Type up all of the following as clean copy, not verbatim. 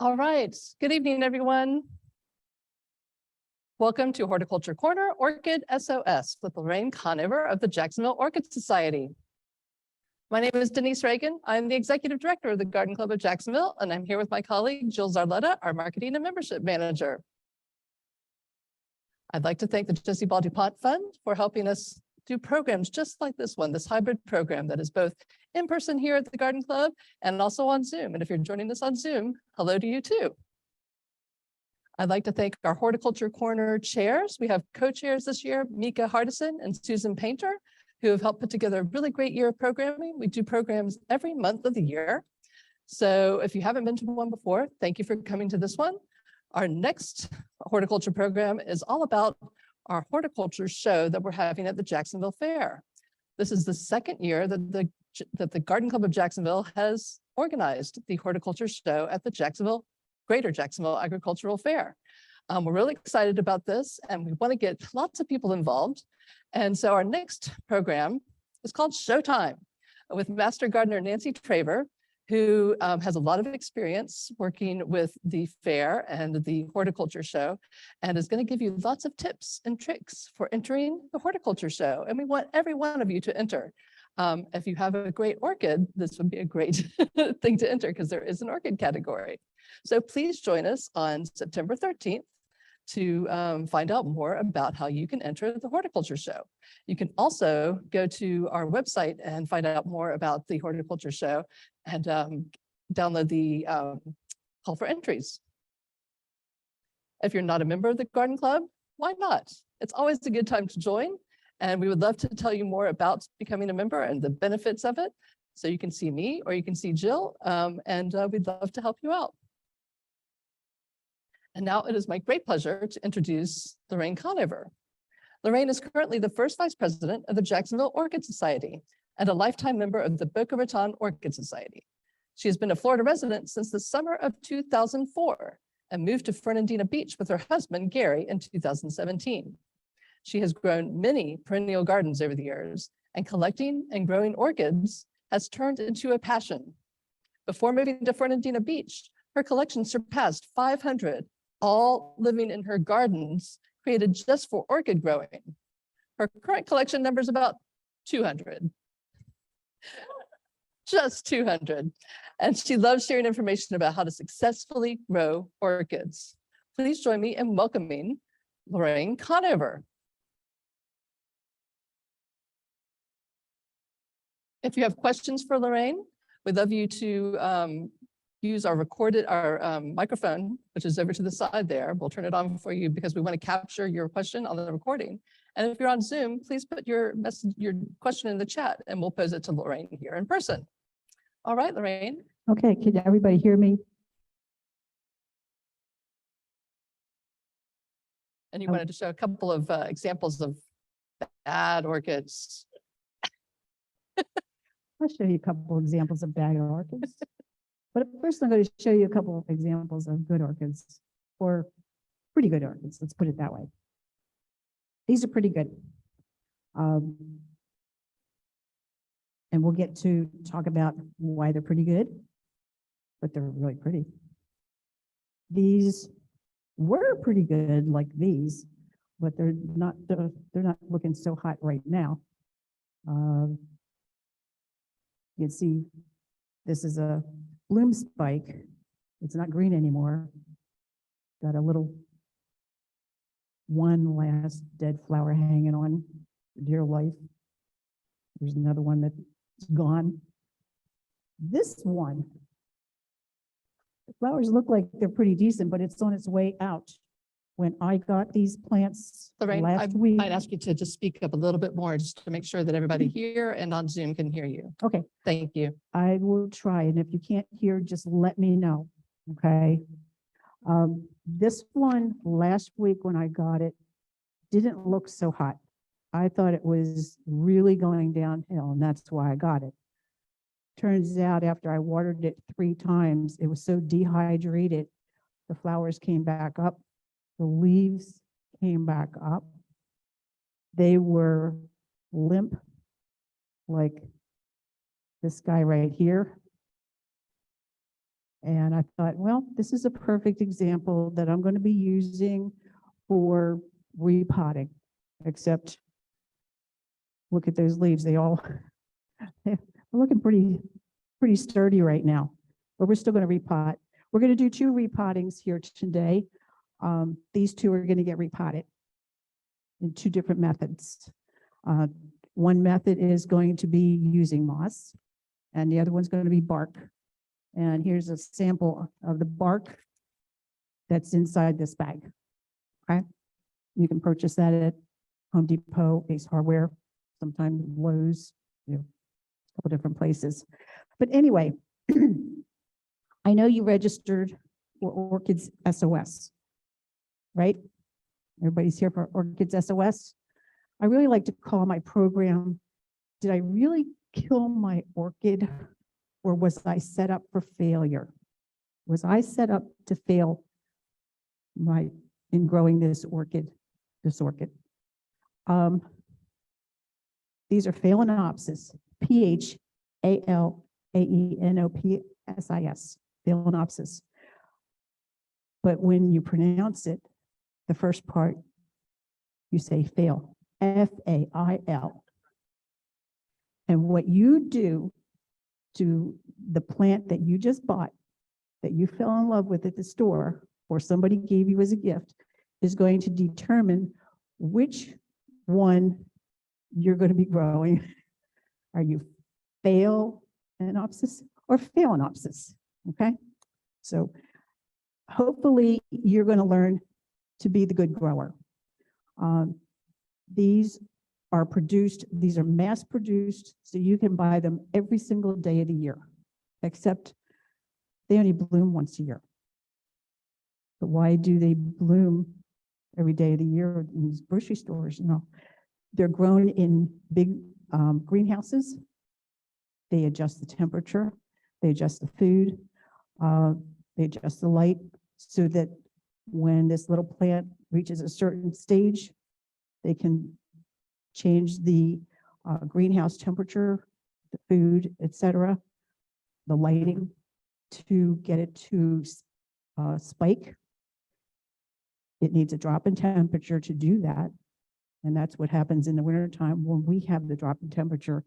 All right, good evening, everyone. Welcome to Horticulture Corner, Orchid SOS with Lorraine Conover of the Jacksonville Orchid Society. My name is Denise Reagan. I'm the Executive Director of the Garden Club of Jacksonville, and I'm here with my colleague, Jill Zarletta, our Marketing and Membership Manager. I'd like to thank the Jessie Ball DuPont Fund for helping us do programs just like this one, this hybrid program that is both in person here at the Garden Club and also on Zoom. And if you're joining us on Zoom, hello to you too. I'd like to thank our Horticulture Corner chairs. We have co-chairs this year, Mika Hardison and Susan Painter, who have helped put together a really great year of programming. We do programs every month of the year. So if you haven't been to one before, thank you for coming to this one. Our next horticulture program is all about our horticulture show that we're having at the Jacksonville Fair. This is the second year that the Garden Club of Jacksonville has organized the horticulture show at the Greater Jacksonville Agricultural Fair. We're really excited about this, and we want to get lots of people involved. And so our next program is called Showtime with Master Gardener Nancy Traver, who has a lot of experience working with the fair and the horticulture show, and is going to give you lots of tips and tricks for entering the horticulture show. And we want every one of you to enter. If you have a great orchid, this would be a great thing to enter because there is an orchid category. So please join us on September 13th to find out more about how you can enter the horticulture show. You can also go to our website and find out more about the horticulture show and download the call for entries. If you're not a member of the Garden Club, why not? It's always a good time to join, and we would love to tell you more about becoming a member and the benefits of it. So you can see me or you can see Jill, and we'd love to help you out. And now it is my great pleasure to introduce Lorraine Conover. Lorraine is currently the first Vice President of the Jacksonville Orchid Society and a lifetime member of the Boca Raton Orchid Society. She has been a Florida resident since the summer of 2004 and moved to Fernandina Beach with her husband, Gary, in 2017. She has grown many perennial gardens over the years, and collecting and growing orchids has turned into a passion. Before moving to Fernandina Beach, her collection surpassed 500, all living in her gardens created just for orchid growing. Her current collection numbers about 200. Just 200. And she loves sharing information about how to successfully grow orchids. Please join me in welcoming Lorraine Conover. If you have questions for Lorraine, we'd love you to use our microphone, which is over to the side there. We'll turn it on for you because we want to capture your question on the recording. And if you're on Zoom, please put your question in the chat and we'll pose it to Lorraine here in person. All right, Lorraine. Okay, can everybody hear me? And you wanted to show a couple of examples of bad orchids. I'll show you a couple of examples of bad orchids. But first, I'm going to show you a couple of examples of good orchids, or pretty good orchids. Let's put it that way. These are pretty good. And we'll get to talk about why they're pretty good, but they're really pretty. These were pretty good, like these, but they're not looking so hot right now. You can see this is a bloom spike. It's not green anymore. Got a little one last dead flower hanging on for dear life. There's another one that's gone. This one, the flowers look like they're pretty decent, but it's on its way out. When I got these plants Lorraine, last week. I'd ask you to just speak up a little bit more just to make sure that everybody here and on Zoom can hear you. Okay. Thank you. I will try, and if you can't hear, just let me know, okay? This one last week when I got it didn't look so hot. I thought it was really going downhill, and that's why I got it. Turns out after I watered it 3 times, it was so dehydrated, the flowers came back up, the leaves came back up. They were limp, like this guy right here. And I thought, well, this is a perfect example that I'm going to be using for repotting, except look at those leaves. They're looking pretty sturdy right now, but we're still going to repot. We're going to do 2 repottings here today. These 2 are going to get repotted in 2 different methods. One method is going to be using moss, and the other one's going to be bark. And here's a sample of the bark that's inside this bag. Okay, you can purchase that at Home Depot, Ace Hardware, sometimes Lowe's, a couple different places. But anyway, I know you registered for Orchids SOS, right? Everybody's here for Orchids SOS. I really like to call my program, did I really kill my orchid, or was I set up for failure? Was I set up to fail in growing this orchid? These are Phalaenopsis, Phalaenopsis, Phalaenopsis. But when you pronounce it, the first part, you say fail, F-A-I-L. And what you do to the plant that you just bought, that you fell in love with at the store, or somebody gave you as a gift, is going to determine which one you're going to be growing. Are you Phalaenopsis or Phalaenopsis? Okay, so hopefully you're going to learn to be the good grower. These are mass produced, so you can buy them every single day of the year, except they only bloom once a year. But why do they bloom every day of the year in these grocery stores? No, they're grown in big greenhouses. They adjust the temperature, they adjust the food, they adjust the light, so that when this little plant reaches a certain stage, they can change the greenhouse temperature, the food, etc., the lighting, to get it to spike. It needs a drop in temperature to do that. And that's what happens in the wintertime when we have the drop in temperature.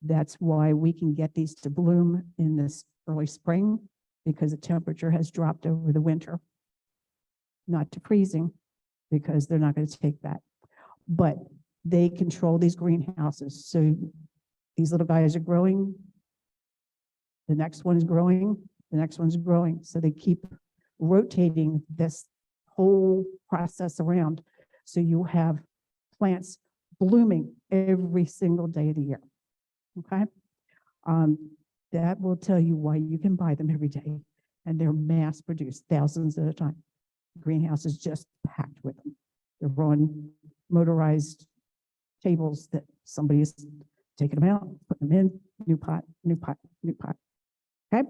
That's why we can get these to bloom in this early spring, because the temperature has dropped over the winter. Not to freezing, because they're not going to take that. But they control these greenhouses. So these little guys are growing. The next one is growing. The next one's growing. So they keep rotating this whole process around. So you have plants blooming every single day of the year. Okay. That will tell you why you can buy them every day. And they're mass produced, thousands at a time. Greenhouse is just packed with them. They're on motorized tables that somebody is taking them out, putting them in, new pot, new pot, new pot. Okay.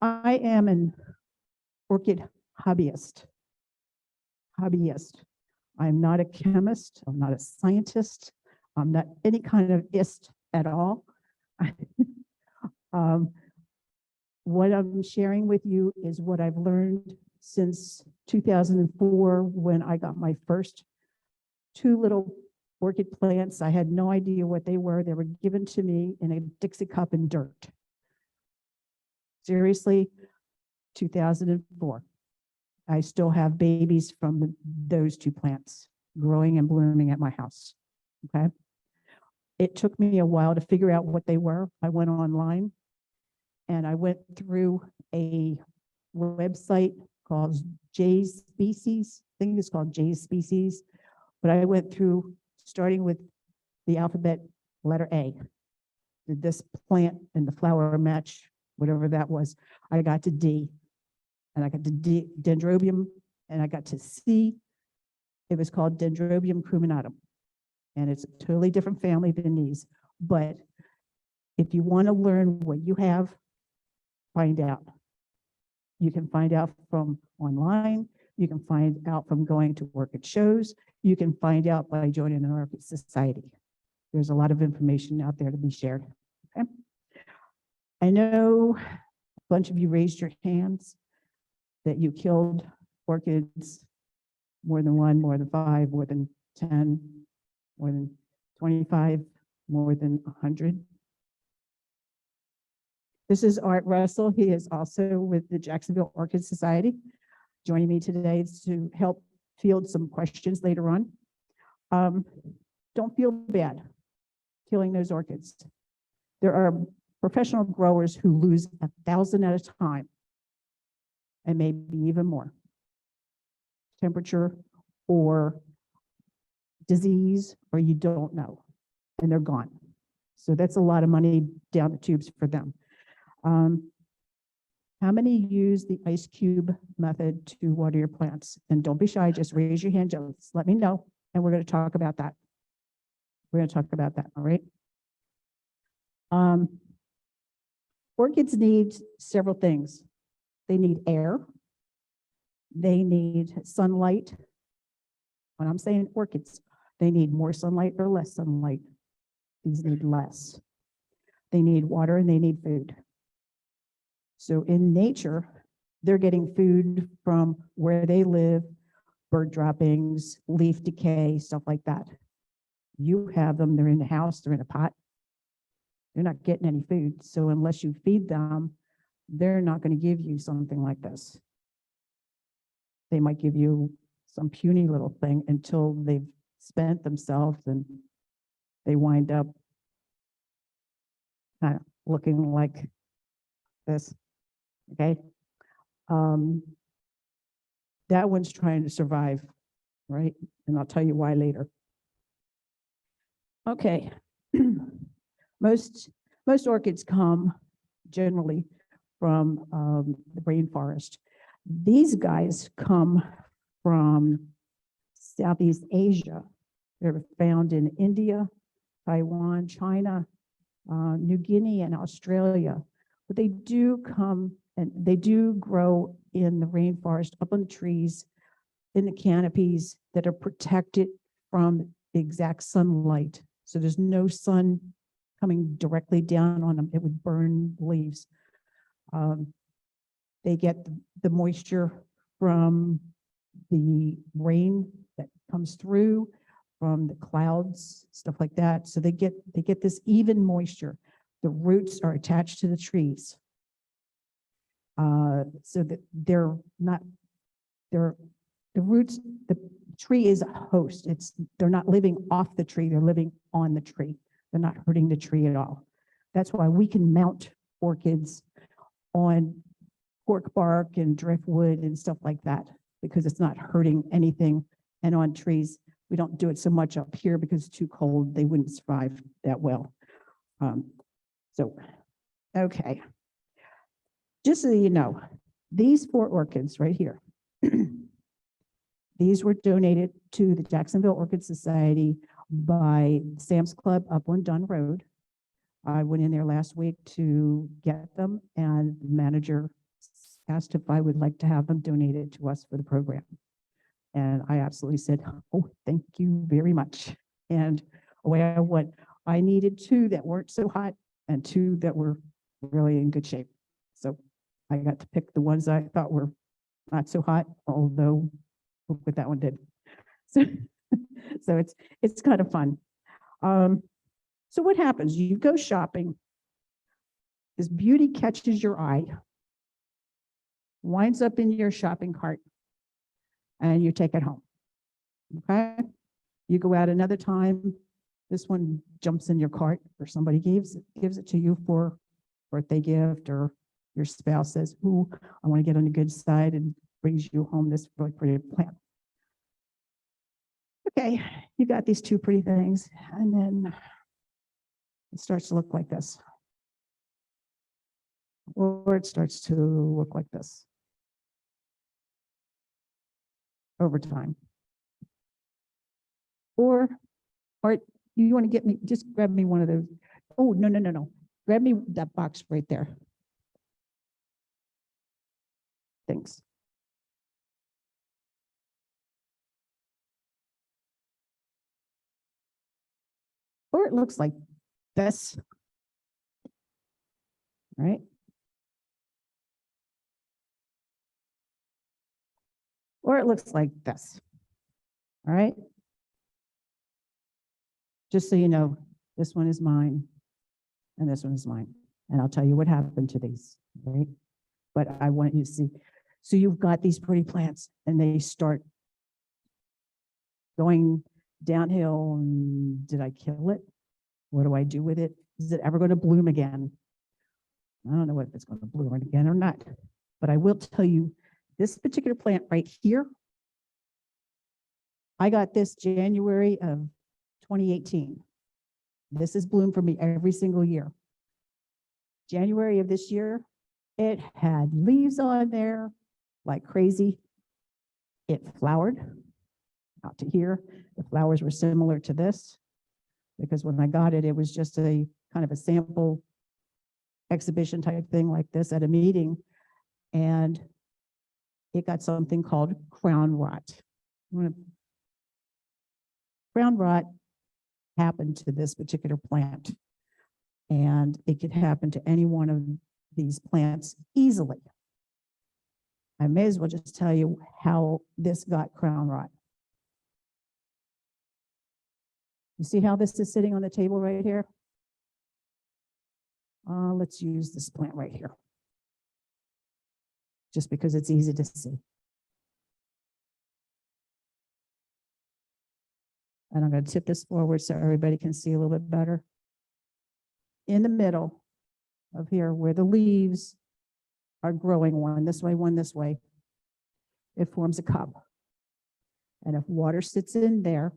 I am an orchid hobbyist. I'm not a chemist. I'm not a scientist. I'm not any kind of ist at all. What I'm sharing with you is what I've learned since 2004, when I got my first 2 little orchid plants. I had no idea what they were. They were given to me in a Dixie cup in dirt. Seriously, 2004. I still have babies from those 2 plants growing and blooming at my house. Okay. It took me a while to figure out what they were. I went online and I went through a website called J Species. I think it's called J Species. But I went through starting with the alphabet letter A. Did this plant and the flower match, whatever that was? I got to D. And I got to D, Dendrobium, and I got to C. It was called Dendrobium cruminatum. And it's a totally different family than these. But if you want to learn what you have, find out. You can find out from online. You can find out from going to orchid shows. You can find out by joining an orchid society. There's a lot of information out there to be shared. Okay? I know a bunch of you raised your hands that you killed orchids, more than one, more than five, more than 10, more than 25, more than 100. This is Art Russell. He is also with the Jacksonville Orchid Society, joining me today to help field some questions later on. Don't feel bad killing those orchids. There are professional growers who lose 1,000 at a time, and maybe even more. Temperature or disease, or you don't know, and they're gone. So that's a lot of money down the tubes for them. How many use the ice cube method to water your plants? And don't be shy, just raise your hand, just let me know, and we're going to talk about that. We're going to talk about that, all right? Orchids need several things. They need air. They need sunlight. When I'm saying orchids, they need more sunlight or less sunlight. These need less. They need water and they need food. So in nature, they're getting food from where they live, bird droppings, leaf decay, stuff like that. You have them, they're in the house, they're in a pot. They're not getting any food. So unless you feed them, they're not going to give you something like this. They might give you some puny little thing until they've spent themselves and they wind up kind of looking like this. Okay. That one's trying to survive, right? And I'll tell you why later. Okay. Most orchids come generally from the rainforest. These guys come from Southeast Asia. They're found in India, Taiwan, China, New Guinea, and Australia. But they do come and they do grow in the rainforest, up on the trees, in the canopies that are protected from the exact sunlight. So there's no sun coming directly down on them. It would burn leaves. They get the moisture from the rain that comes through, from the clouds, stuff like that. So they get this even moisture. The roots are attached to the trees. So that the roots, the tree is a host. They're not living off the tree, they're living on the tree. They're not hurting the tree at all. That's why we can mount orchids on cork bark and driftwood and stuff like that, because it's not hurting anything. And on trees, we don't do it so much up here because it's too cold. They wouldn't survive that well. Okay. Just so you know, these 4 orchids right here, these were donated to the Jacksonville Orchid Society by Sam's Club up on Dunn Road. I went in there last week to get them, and the manager asked if I would like to have them donated to us for the program. And I absolutely said, oh, thank you very much. And away I went. I needed 2 that weren't so hot and 2 that were really in good shape. So I got to pick the ones I thought were not so hot, although look what that one did. So it's kind of fun. So what happens? You go shopping. This beauty catches your eye, winds up in your shopping cart, and you take it home. Okay? You go out another time. This one jumps in your cart, or somebody gives it to you for birthday gift, or your spouse says, ooh, I want to get on the good side, and brings you home this really pretty plant. Okay, you got these 2 pretty things, and then it starts to look like this. Or it starts to look like this over time. Or you want to get me, just grab me one of those. Oh, no. Grab me that box right there. Thanks. Or it looks like this. right? Or it looks like this, all right? Just so you know, this one is mine and this one is mine. And I'll tell you what happened to these, right? But I want you to see. So you've got these pretty plants and they start going downhill. And did I kill it? What do I do with it? Is it ever going to bloom again? I don't know if it's going to bloom again or not, but I will tell you this particular plant right here, I got this January of 2018. This has bloomed for me every single year. January of this year, it had leaves on there like crazy. It flowered out to here. The flowers were similar to this because when I got it, it was just a kind of a sample exhibition type thing like this at a meeting. And it got something called crown rot. Crown rot happened to this particular plant. And it could happen to any one of these plants easily. I may as well just tell you how this got crown rot. You see how this is sitting on the table right here? Let's use this plant right here, just because it's easy to see. And I'm going to tip this forward so everybody can see a little bit better. In the middle of here, where the leaves are growing one this way, it forms a cup. And if water sits in there,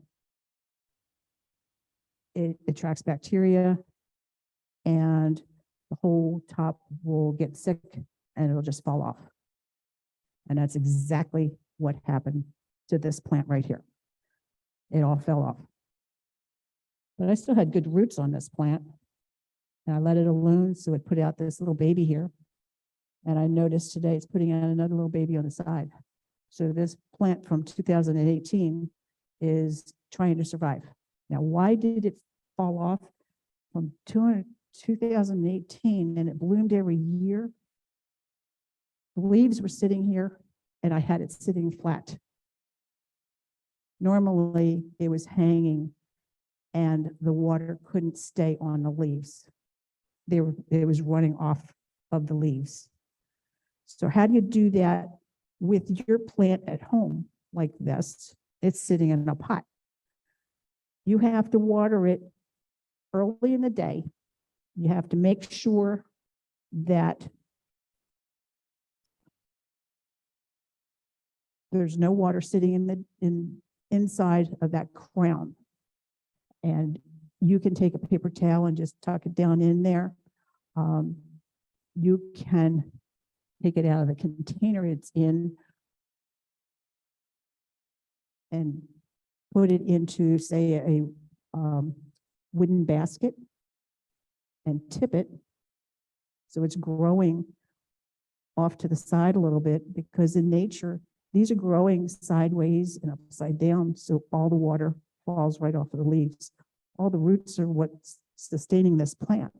it attracts bacteria and the whole top will get sick and it'll just fall off. And that's exactly what happened to this plant right here. It all fell off. But I still had good roots on this plant. And I let it alone, so it put out this little baby here. And I noticed today it's putting out another little baby on the side. So this plant from 2018 is trying to survive. Now, why did it fall off from 2018 and it bloomed every year? The leaves were sitting here and I had it sitting flat. Normally, it was hanging and the water couldn't stay on the leaves. It was running off of the leaves. So how do you do that with your plant at home like this? It's sitting in a pot. You have to water it early in the day. You have to make sure that there's no water sitting inside of that crown. And you can take a paper towel and just tuck it down in there. You can take it out of the container it's in and put it into, say, a wooden basket and tip it so it's growing off to the side a little bit, because in nature, these are growing sideways and upside down, so all the water falls right off of the leaves. All the roots are what's sustaining this plant,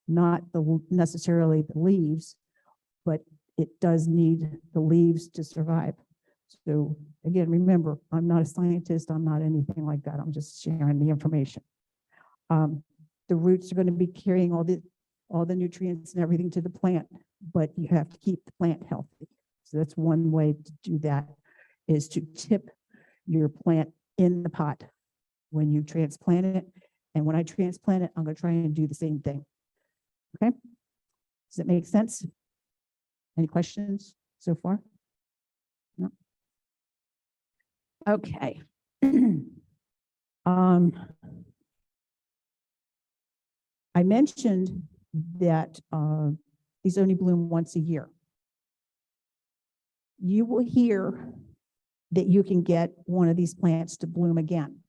not necessarily the leaves, but it does need the leaves to survive. So again, remember, I'm not a scientist, I'm not anything like that, I'm just sharing the information. The roots are going to be carrying all the nutrients and everything to the plant, but you have to keep the plant healthy. So that's one way to do that, is to tip your plant in the pot when you transplant it. And when I transplant it, I'm going to try and do the same thing. Okay? Does it make sense? Any questions so far? No? Okay. I mentioned that these only bloom once a year. You will hear that you can get one of these plants to bloom again.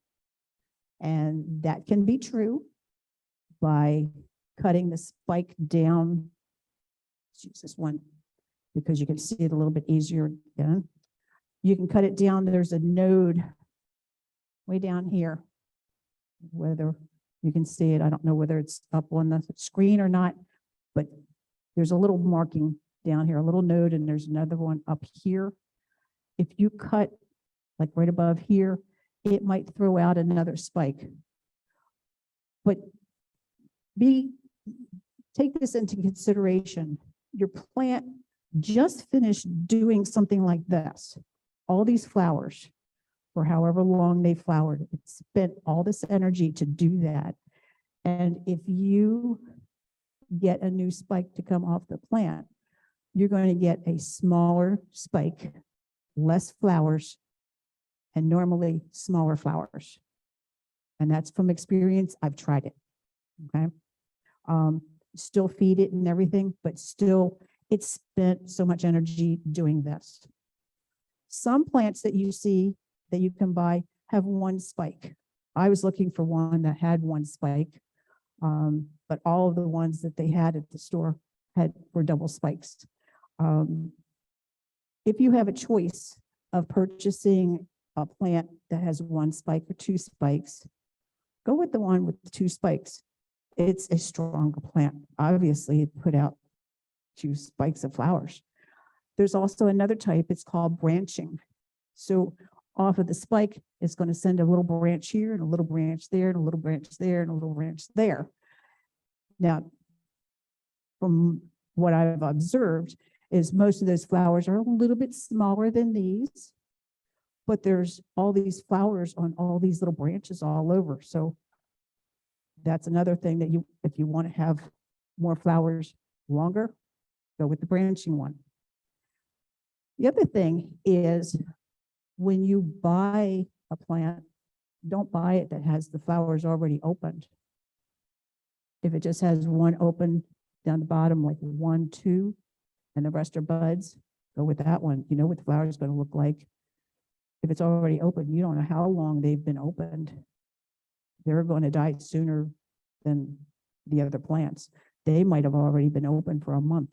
And that can be true by cutting the spike down. Let's use this one because you can see it a little bit easier again. You can cut it down. There's a node way down here. Whether you can see it, I don't know whether it's up on the screen or not, but there's a little marking down here, a little node, and there's another one up here. If you cut like right above here, it might throw out another spike. But take this into consideration. Your plant just finished doing something like this. All these flowers, for however long they flowered, it spent all this energy to do that. And if you get a new spike to come off the plant, you're going to get a smaller spike, less flowers, and normally smaller flowers. And that's from experience. I've tried it. Okay. Still feed it and everything, but still it spent so much energy doing this. Some plants that you see that you can buy have one spike. I was looking for one that had one spike, but all of the ones that they had at the store were double spikes. If you have a choice of purchasing a plant that has one spike or two spikes, go with the one with the two spikes. It's a stronger plant. Obviously, it put out 2 spikes of flowers. There's also another type, it's called branching. So off of the spike, it's going to send a little branch here and a little branch there and a little branch there and a little branch there. Now, from what I've observed is most of those flowers are a little bit smaller than these, but there's all these flowers on all these little branches all over. So that's another thing that if you want to have more flowers longer, go with the branching one. The other thing is when you buy a plant, don't buy it that has the flowers already opened. If it just has one open down the bottom, like 1, 2, and the rest are buds, go with that one. You know what the flower is going to look like. If it's already open, you don't know how long they've been opened. They're going to die sooner than the other plants. They might have already been open for a month.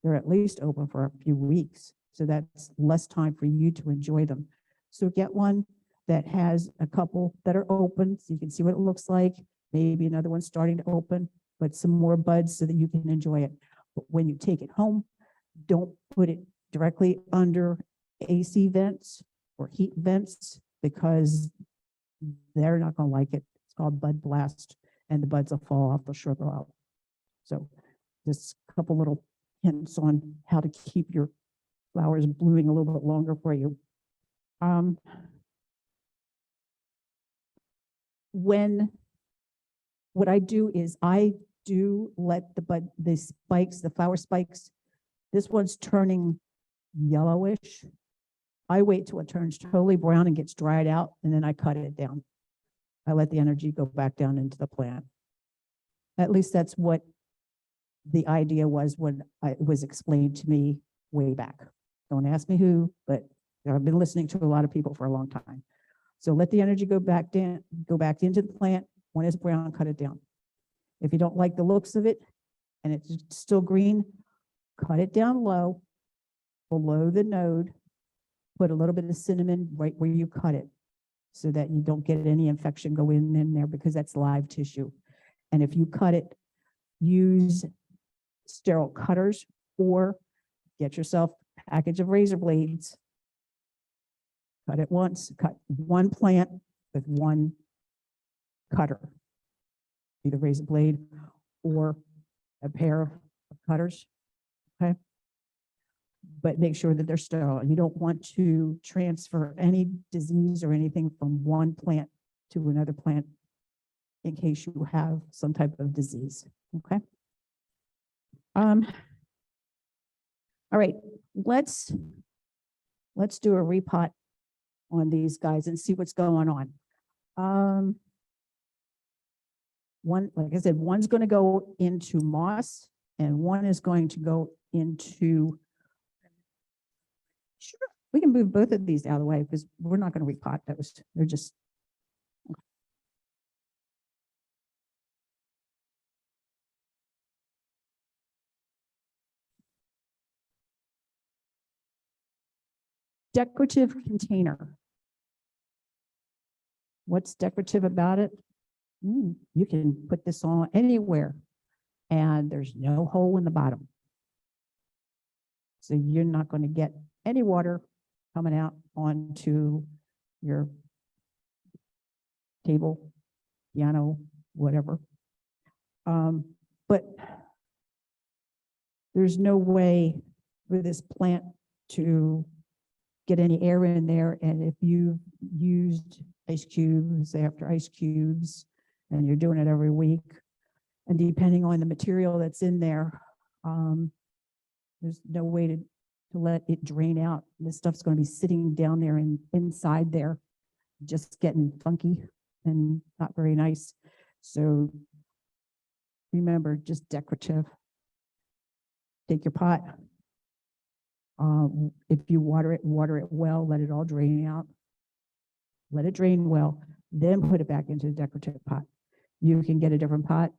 They're at least open for a few weeks. So that's less time for you to enjoy them. So get one that has a couple that are open so you can see what it looks like. Maybe another one starting to open, but some more buds so that you can enjoy it. But when you take it home, don't put it directly under AC vents or heat vents because they're not going to like it. It's called bud blast and the buds will fall off, they'll shrivel out. So just a couple little hints on how to keep your flowers blooming a little bit longer for you. What I do is I do let the flower spikes, this one's turning yellowish. I wait till it turns totally brown and gets dried out, and then I cut it down. I let the energy go back down into the plant. At least that's what the idea was when it was explained to me way back. Don't ask me who, but I've been listening to a lot of people for a long time. So let the energy go back into the plant. When it's brown, cut it down. If you don't like the looks of it and it's still green, cut it down low, below the node. Put a little bit of cinnamon right where you cut it so that you don't get any infection going in there because that's live tissue. And if you cut it, use sterile cutters or get yourself a package of razor blades. Cut it once, cut one plant with one cutter, either razor blade or a pair of cutters, okay? But make sure that they're sterile. You don't want to transfer any disease or anything from one plant to another plant in case you have some type of disease, okay? All right, let's do a repot on these guys and see what's going on. One, like I said, one's going to go into moss and one is going to go into, sure, we can move both of these out of the way because we're not going to repot those. They're just, decorative container. What's decorative about it? You can put this on anywhere. and there's no hole in the bottom. So you're not going to get any water coming out onto your table, piano, whatever. But there's no way for this plant to get any air in there. And if you've used ice cubes after ice cubes, and you're doing it every week, and depending on the material that's in there, there's no way to let it drain out. This stuff's going to be sitting down there and inside there, just getting funky and not very nice. So remember, just decorative. Take your pot. If you water it well, let it all drain out. Let it drain well, then put it back into the decorative pot. You can get a different pot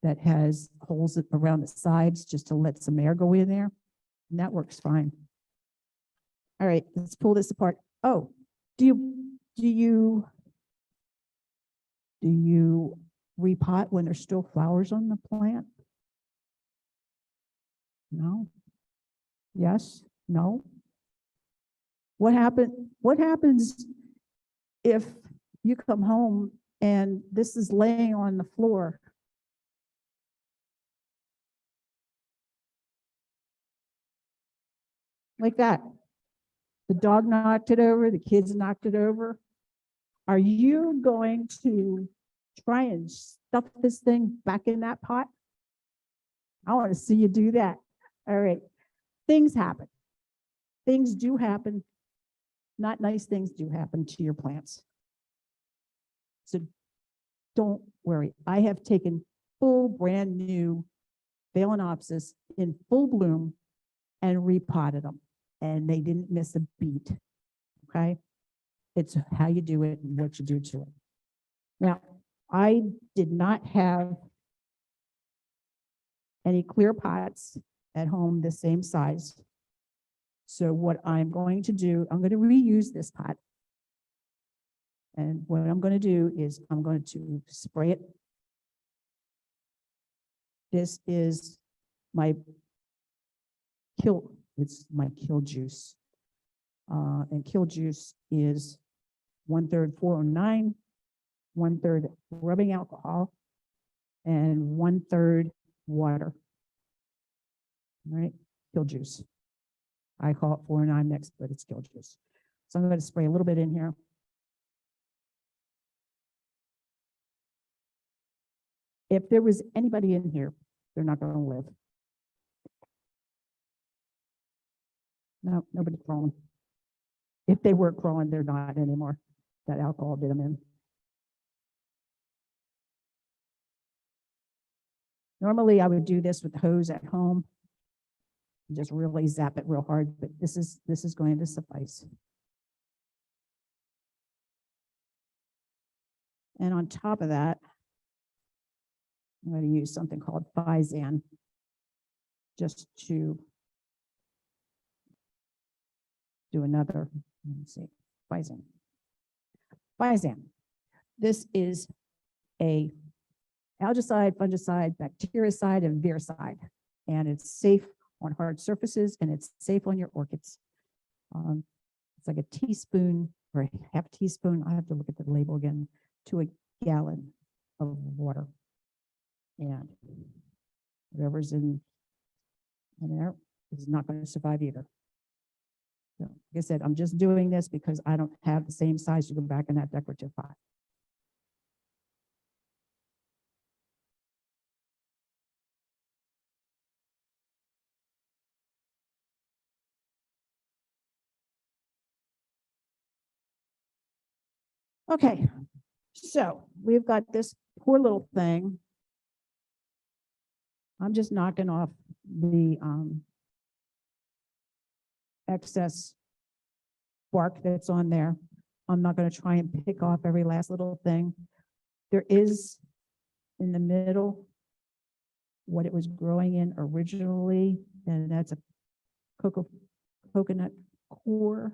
that has holes around the sides just to let some air go in there, and that works fine. All right, let's pull this apart. Oh, do you repot when there's still flowers on the plant? No? Yes? No? What happens if you come home and this is laying on the floor? Like that. The dog knocked it over, the kids knocked it over. Are you going to try and stuff this thing back in that pot? I want to see you do that. All right. Things happen. Things do happen. Not nice things do happen to your plants. So don't worry. I have taken full brand new Phalaenopsis in full bloom and repotted them, and they didn't miss a beat. Okay. It's how you do it and what you do to it. Now, I did not have any clear pots at home the same size. So what I'm going to do, I'm going to reuse this pot. And what I'm going to do is I'm going to spray it. This is my it's my kill juice. And kill juice is 1/3 409, 1/3 rubbing alcohol, and 1/3 water. All right, kill juice. I call it 409 mix, but it's kill juice. So I'm going to spray a little bit in here. If there was anybody in here, they're not going to live. No, nobody's crawling. If they were crawling, they're not anymore. That alcohol did them in. Normally, I would do this with the hose at home. Just really zap it real hard, but this is going to suffice. And on top of that, I'm going to use something called Physan just to do another, let's see, Physan. Physan. This is a algicide, fungicide, bactericide, and viricide, and it's safe on hard surfaces and it's safe on your orchids. It's like a teaspoon or a half teaspoon. I have to look at the label again, to a gallon of water. And whatever's in there is not going to survive either. So, like I said, I'm just doing this because I don't have the same size to go back in that decorative pot. Okay, so we've got this poor little thing. I'm just knocking off the excess bark that's on there. I'm not going to try and pick off every last little thing. There is in the middle what it was growing in originally, and that's a coconut core.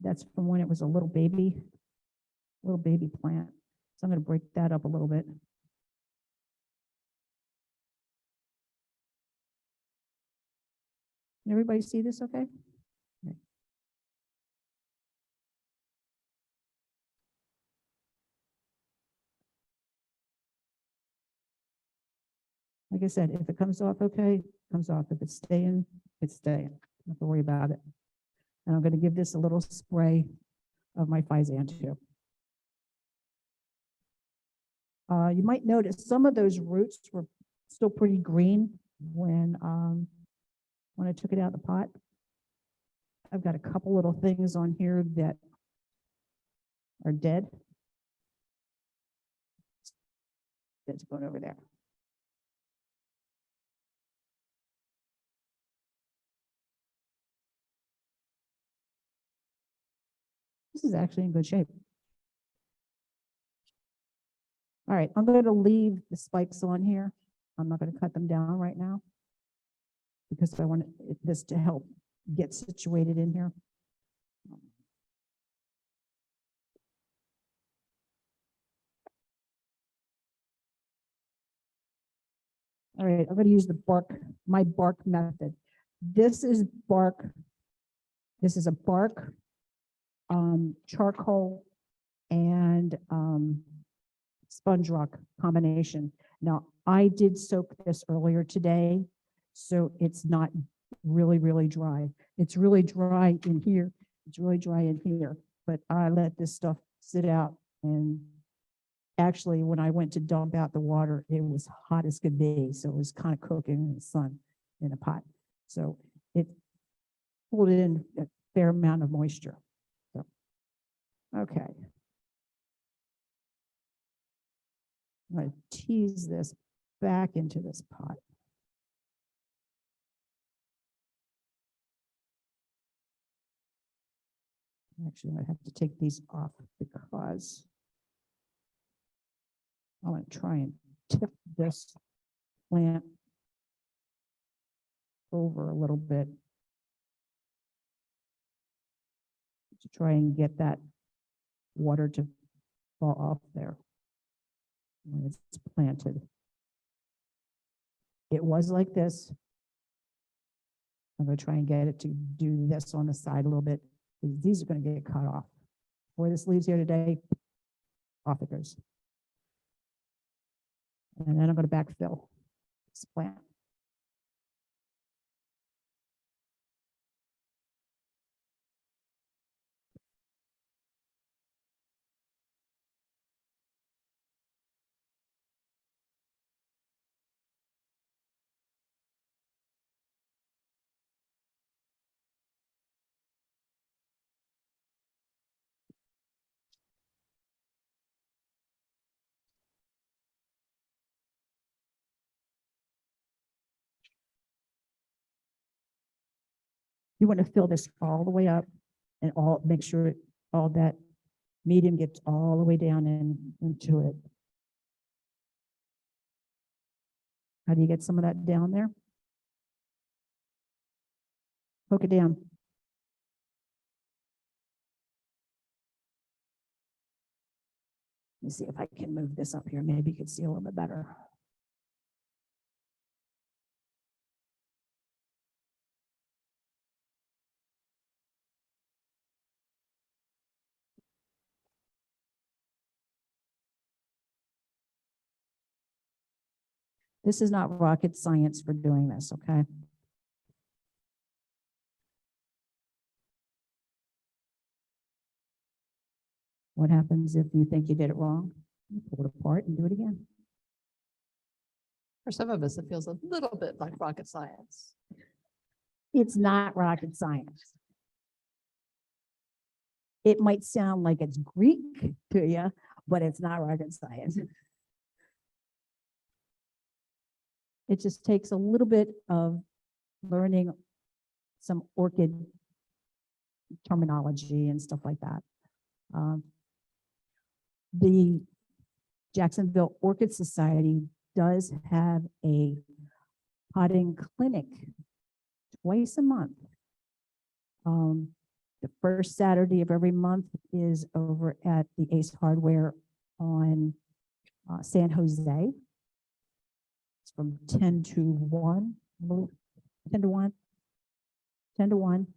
That's from when it was a little baby plant. So I'm going to break that up a little bit. Can everybody see this okay? Okay. Like I said, if it comes off okay, it comes off. If it's staying, it's staying. Don't have to worry about it. And I'm going to give this a little spray of my Physan too. You might notice some of those roots were still pretty green when I took it out of the pot. I've got a couple little things on here that are dead. That's going over there. This is actually in good shape. All right, I'm going to leave the spikes on here. I'm not going to cut them down right now because I want this to help get situated in here. All right, I'm going to use my bark method. This is bark. This is a bark, charcoal, and sponge rock combination. Now, I did soak this earlier today, so it's not really, really dry. It's really dry in here. It's really dry in here, but I let this stuff sit out, and actually, when I went to dump out the water, it was hot as could be, so it was kind of cooking in the sun in a pot. So it pulled in a fair amount of moisture. So, okay. I'm going to tease this back into this pot. Actually, I have to take these off because I want to try and tip this plant over a little bit to try and get that water to fall off there when it's planted. It was like this. I'm going to try and get it to do this on the side a little bit. These are going to get cut off. Before this leaves here today, off it goes. And then I'm going to backfill this plant. You want to fill this all the way up and make sure all that medium gets all the way down into it. How do you get some of that down there? Poke it down. Let me see if I can move this up here. Maybe you can see a little bit better. This is not rocket science for doing this, okay? What happens if you think you did it wrong? You pull it apart and do it again. For some of us, it feels a little bit like rocket science. It's not rocket science. It might sound like it's Greek to you, but it's not rocket science. It just takes a little bit of learning some orchid terminology and stuff like that. The Jacksonville Orchid Society does have a potting clinic twice a month. The first Saturday of every month is over at the Ace Hardware on San Jose. It's from 10 to 1, 10 to 1. 10 to 1.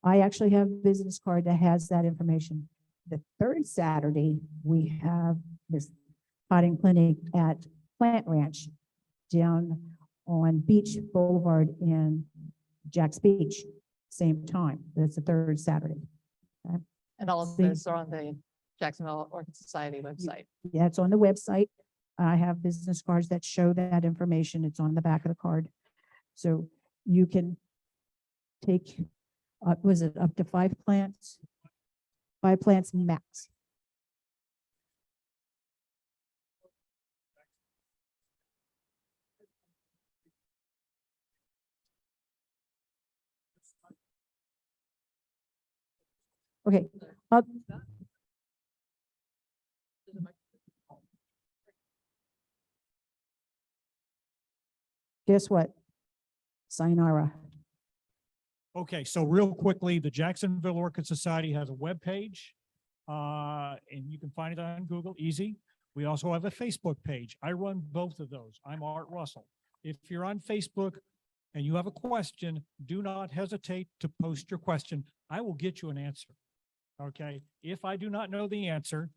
I actually have a business card that has that information. The third Saturday, we have this potting clinic at Plant Ranch down on Beach Boulevard in Jack's Beach, same time. That's the third Saturday. And all of See- those are on the Jacksonville Orchid Society website. Yeah, it's on the website. I have business cards that show that information. It's on the back of the card. So you can take, was it up to 5 plants? 5 plants max. Okay, guess what? Sayonara. Okay, so real quickly, the Jacksonville Orchid Society has a webpage, and you can find it on Google, easy. We also have a Facebook page. I run both of those. I'm Art Russell. If you're on Facebook and you have a question, do not hesitate to post your question. I will get you an answer. Okay, if I do not know the answer,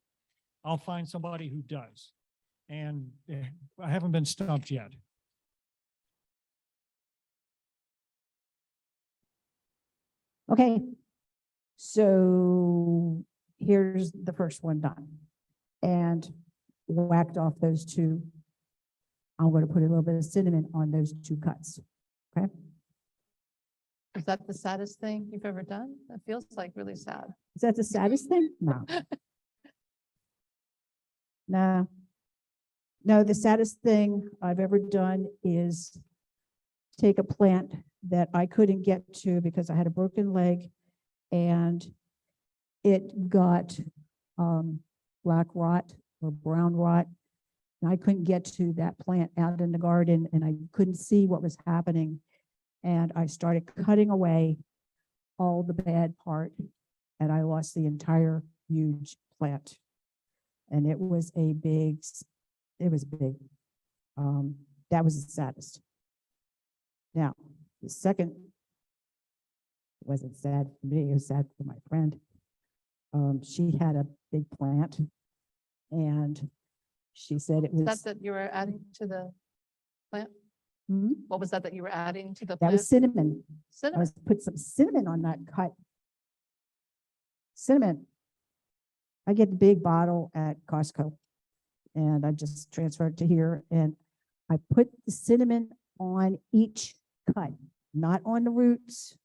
I'll find somebody who does. And I haven't been stumped yet. Okay, so here's the first one done. And whacked off those 2. I'm going to put a little bit of cinnamon on those 2 cuts. Okay, Is that the saddest thing you've ever done? That feels like really sad. is that the saddest thing? No. No. No, the saddest thing I've ever done is take a plant that I couldn't get to because I had a broken leg and it got black rot or brown rot. And I couldn't get to that plant out in the garden and I couldn't see what was happening. And I started cutting away all the bad part and I lost the entire huge plant. And it was big. That was the saddest. Now, the second wasn't sad for me, it was sad for my friend. She had a big plant and she said it Is was, that you were adding to the plant? Hmm? What was that you were adding to the that plant? was cinnamon. I Cinnamon. was put some cinnamon on that cut. Cinnamon. I get the big bottle at Costco and I just transferred to here and I put the cinnamon on each cut, not on the roots,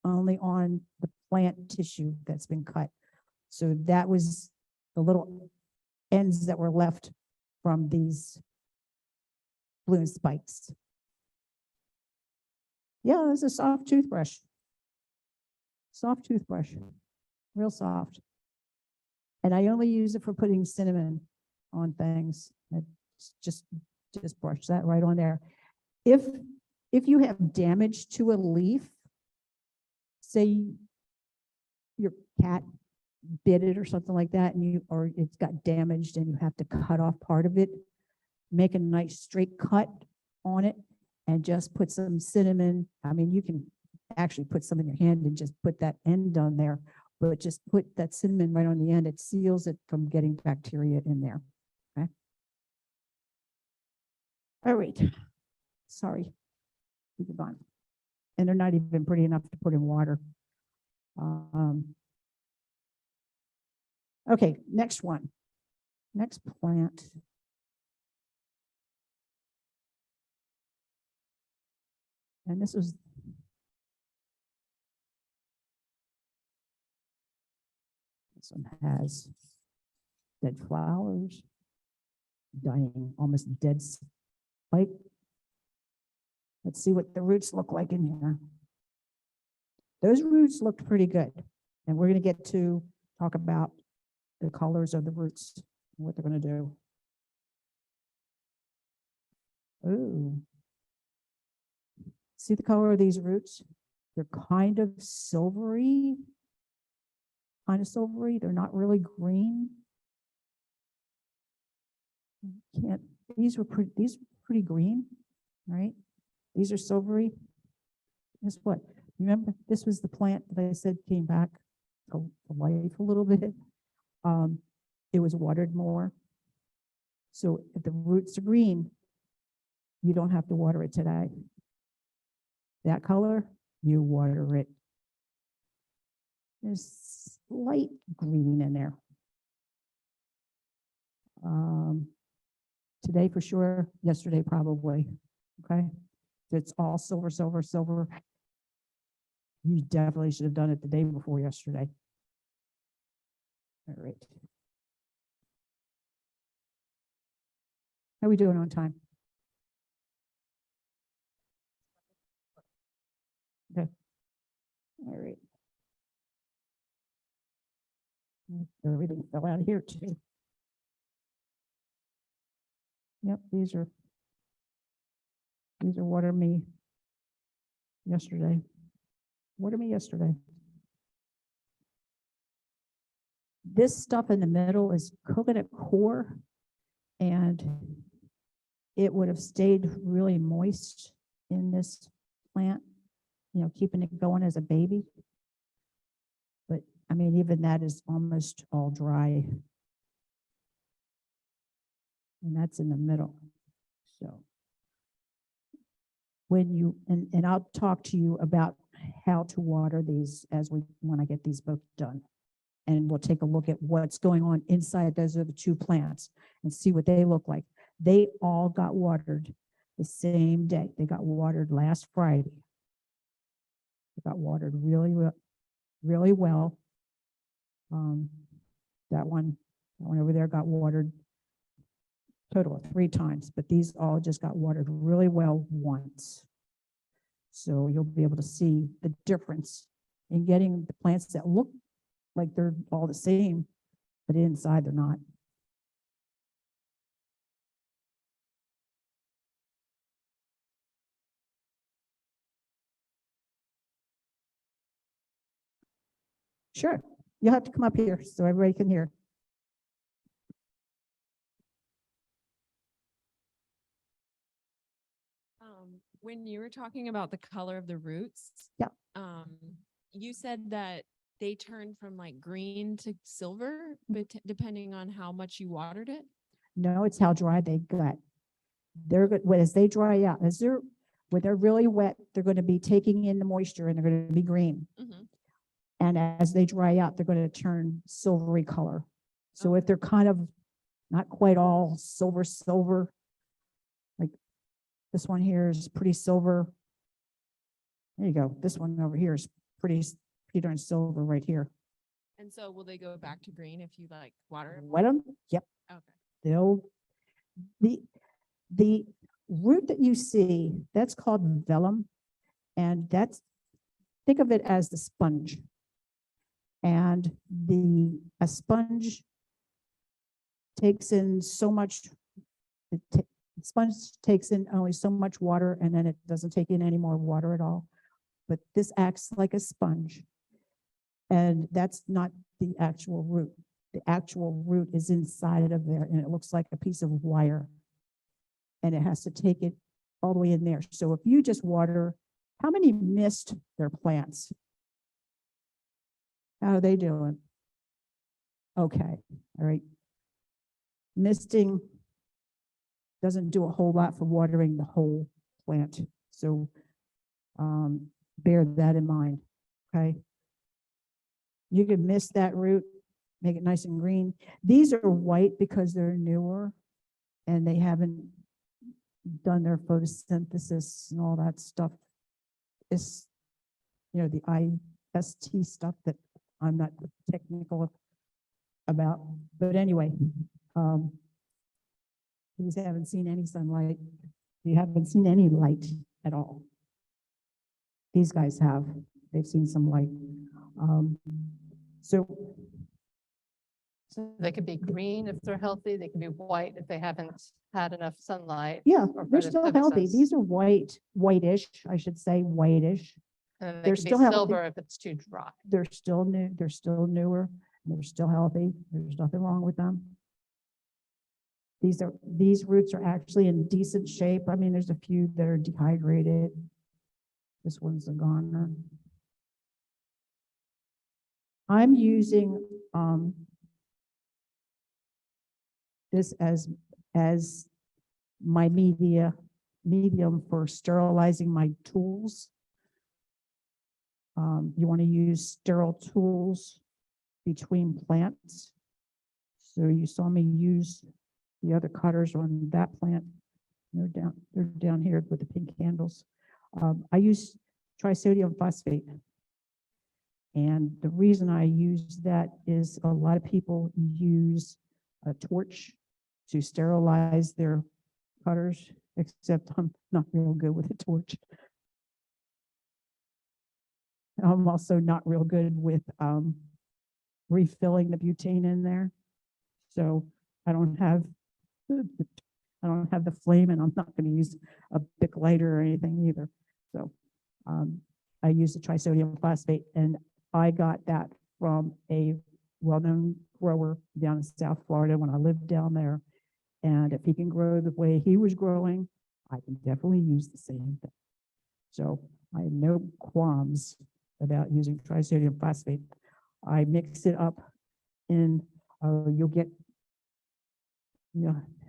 only on the plant tissue that's been cut. So that was the little ends that were left from these balloon spikes. Yeah, it's a soft toothbrush. Soft toothbrush, real soft. And I only use it for putting cinnamon on things. It's just brush that right on there. If you have damage to a leaf, say your cat bit it or something like that, and or it's got damaged and you have to cut off part of it, make a nice straight cut on it and just put some cinnamon. I mean, you can actually put some in your hand and just put that end on there, but just put that cinnamon right on the end. It seals it from getting bacteria in there. Okay. All right. Sorry. Keep it on. And they're not even pretty enough to put in water. Okay, next one. Next plant. And this was this one has dead flowers, dying, almost dead spike. Let's see what the roots look like in here. Those roots looked pretty good. And we're going to get to talk about the colors of the roots and what they're going to do. Ooh. See the color of these roots? They're kind of silvery. They're not really green. these were pretty green, right? These are silvery. Guess what? Remember, this was the plant that I said came back to life a little bit. It was watered more. So if the roots are green, you don't have to water it today. That color, you water it. There's light green in there. Today for sure, yesterday probably, okay? If it's all silver, silver, silver, you definitely should have done it the day before yesterday. All right. How are we doing on time? Okay. All right. Everything fell out of here too. Yep, these are water me yesterday. Water me yesterday. This stuff in the middle is coconut core, and it would have stayed really moist in this plant, you know, keeping it going as a baby. But I mean, even that is almost all dry. And that's in the middle. So when you, and I'll talk to you about how to water these when I get these both done. And we'll take a look at what's going on inside those are the two plants and see what they look like. They all got watered the same day. They got watered last Friday. They got watered really well. That one over there got watered total of 3 times, but these all just got watered really well once. So you'll be able to see the difference in getting the plants that look like they're all the same, but inside they're not. Sure, you'll have to come up here so everybody can hear. When you were talking about the color of the roots, Yeah. You said that they turn from like green to silver, but depending on how much you watered it. No, it's how dry they got. They're good as they dry out. When they're really wet, they're going to be taking in the moisture and they're going to be green. Mm-hmm. And as they dry out, they're going to turn silvery color. So if they're kind of not quite all silver, like this one here is pretty silver. There you go. This one over here is pretty darn silver right here. And so will they go back to green if you like water it? Wet them? Yep. Okay. The root that you see, that's called vellum. And think of it as the sponge. And a sponge takes in so much, sponge takes in only so much water and then it doesn't take in any more water at all. But this acts like a sponge. And that's not the actual root. The actual root is inside of there and it looks like a piece of wire. And it has to take it all the way in there. So if you just water, how many missed their plants? How are they doing? Okay, all right. Misting doesn't do a whole lot for watering the whole plant. So bear that in mind, okay? You can mist that root, make it nice and green. These are white because they're newer and they haven't done their photosynthesis and all that stuff. It's, the IST stuff that I'm not technical about. But anyway, these haven't seen any sunlight. You haven't seen any light at all. These guys have. They've seen some light. So They could be green if they're healthy. They can be white if they haven't had enough sunlight. yeah, or they're still healthy. photosynthesis. These are whitish, I should say, whitish. And then they're they can be still healthy. silver if it's too dry. They're still new. They're still newer. They're still healthy. There's nothing wrong with them. These roots are actually in decent shape. I mean, there's a few that are dehydrated. This one's a goner. I'm using this as my medium for sterilizing my tools. You want to use sterile tools between plants. So you saw me use the other cutters on that plant. They're down here with the pink handles. I use trisodium phosphate. And the reason I use that is a lot of people use a torch to sterilize their cutters, except I'm not real good with a torch. I'm also not real good with refilling the butane in there. So I don't have the flame, and I'm not going to use a big lighter or anything either. So I use the trisodium phosphate, and I got that from a well-known grower down in South Florida when I lived down there. And if he can grow the way he was growing, I can definitely use the same thing. So I have no qualms about using trisodium phosphate. I mix it up in, you'll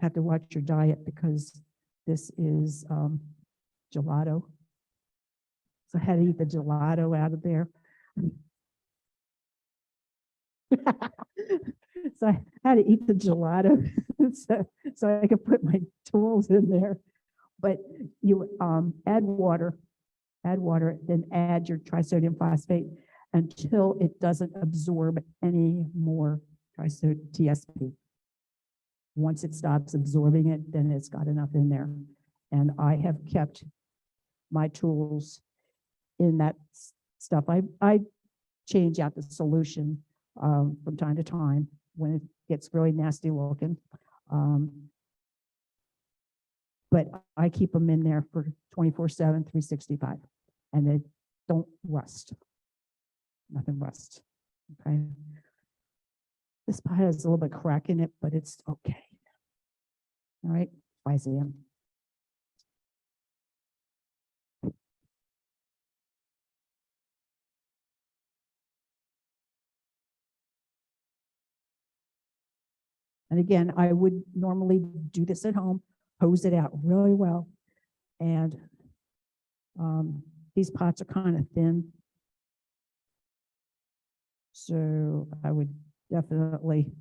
have to watch your diet because this is gelato. So I had to eat the gelato out of there. So I had to eat the gelato so I could put my tools in there. But you add water, then add your trisodium phosphate until it doesn't absorb any more TSP. Once it stops absorbing it, then it's got enough in there. And I have kept my tools in that stuff. I change out the solution from time to time when it gets really nasty looking. But I keep them in there for 24/7, 365, and they don't rust. Nothing rusts. Okay. This pot has a little bit of crack in it, but it's okay. All right, bye, Sam. And again, I would normally do this at home, hose it out really well. And these pots are kind of thin. So I would definitely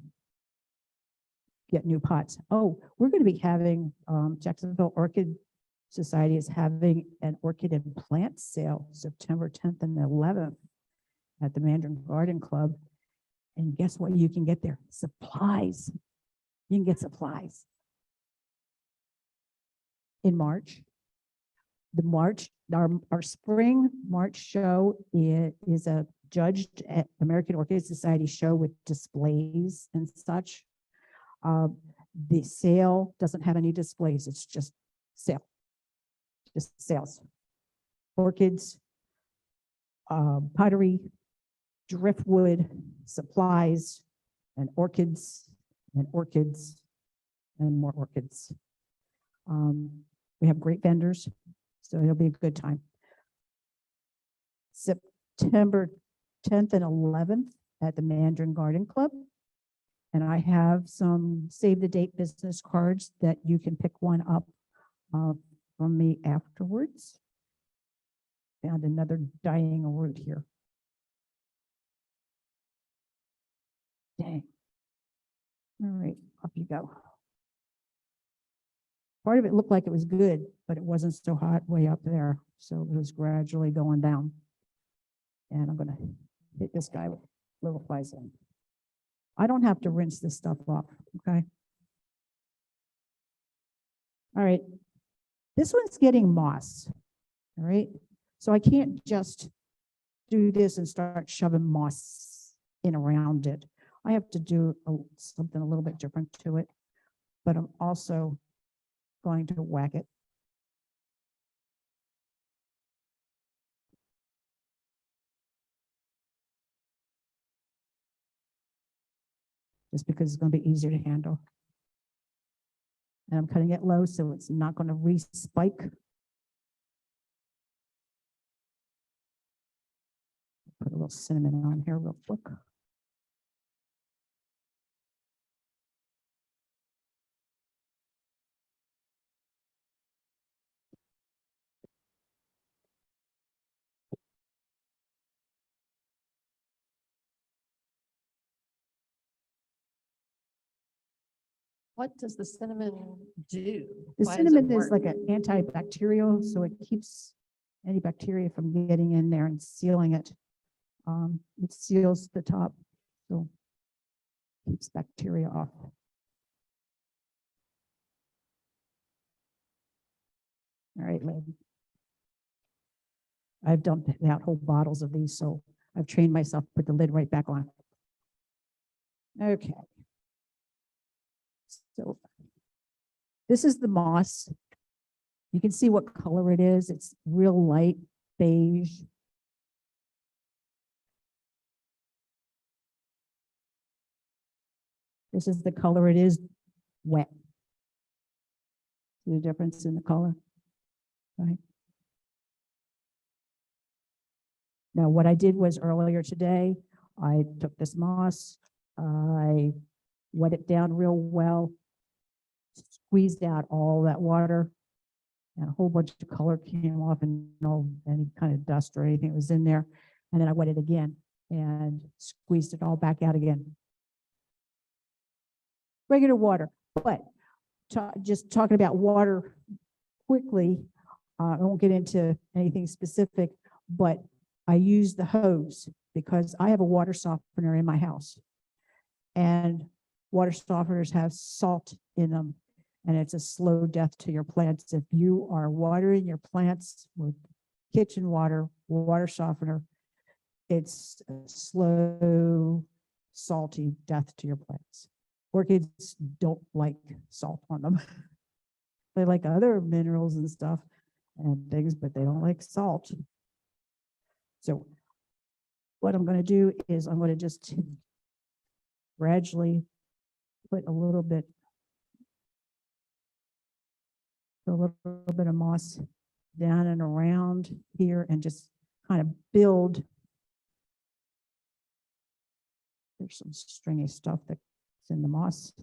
get new pots. Oh, we're going to be having Jacksonville Orchid Society is having an orchid and plant sale September 10th and 11th at the Mandarin Garden Club. And guess what you can get there? Supplies. You can get supplies. In March. Our spring March show is a judged at American Orchid Society show with displays and such. The sale doesn't have any displays. It's just sale. Just sales. Orchids, pottery, driftwood, supplies, and orchids, and orchids, and more orchids. We have great vendors, so it'll be a good time. September 10th and 11th at the Mandarin Garden Club. And I have some save the date business cards that you can pick one up from me afterwards. Found another dying root here. Dang. All right, up you go. Part of it looked like it was good, but it wasn't so hot way up there. So it was gradually going down. And I'm gonna hit this guy with little flies in. I don't have to rinse this stuff off, okay? All right, this one's getting moss, all right? So I can't just do this and start shoving moss in around it. I have to do something a little bit different to it, but I'm also going to whack it. Just because it's going to be easier to handle. And I'm cutting it low so it's not going to re-spike. Put a little cinnamon on here real quick. What does the cinnamon do? The Why does it cinnamon is work? like an antibacterial, so it keeps any bacteria from getting in there and sealing it. It seals the top, so keeps bacteria off. All right, lady. I've dumped out whole bottles of these, so I've trained myself to put the lid right back on. Okay. So this is the moss. You can see what color it is. It's real light beige. This is the color it is wet. See the difference in the color? Right. Now, what I did was earlier today, I took this moss, I wet it down real well, squeezed out all that water, and a whole bunch of color came off and no any kind of dust or anything that was in there. And then I wet it again and squeezed it all back out again. Regular water, but just talking about water quickly, I won't get into anything specific, but I use the hose because I have a water softener in my house. And water softeners have salt in them, and it's a slow death to your plants. If you are watering your plants with kitchen water, water softener, it's a slow, salty death to your plants. Orchids don't like salt on them. They like other minerals and stuff and things, but they don't like salt. So what I'm going to do is I'm going to just gradually put a little bit of moss down and around here and just kind of build. There's some stringy stuff that's in the moss.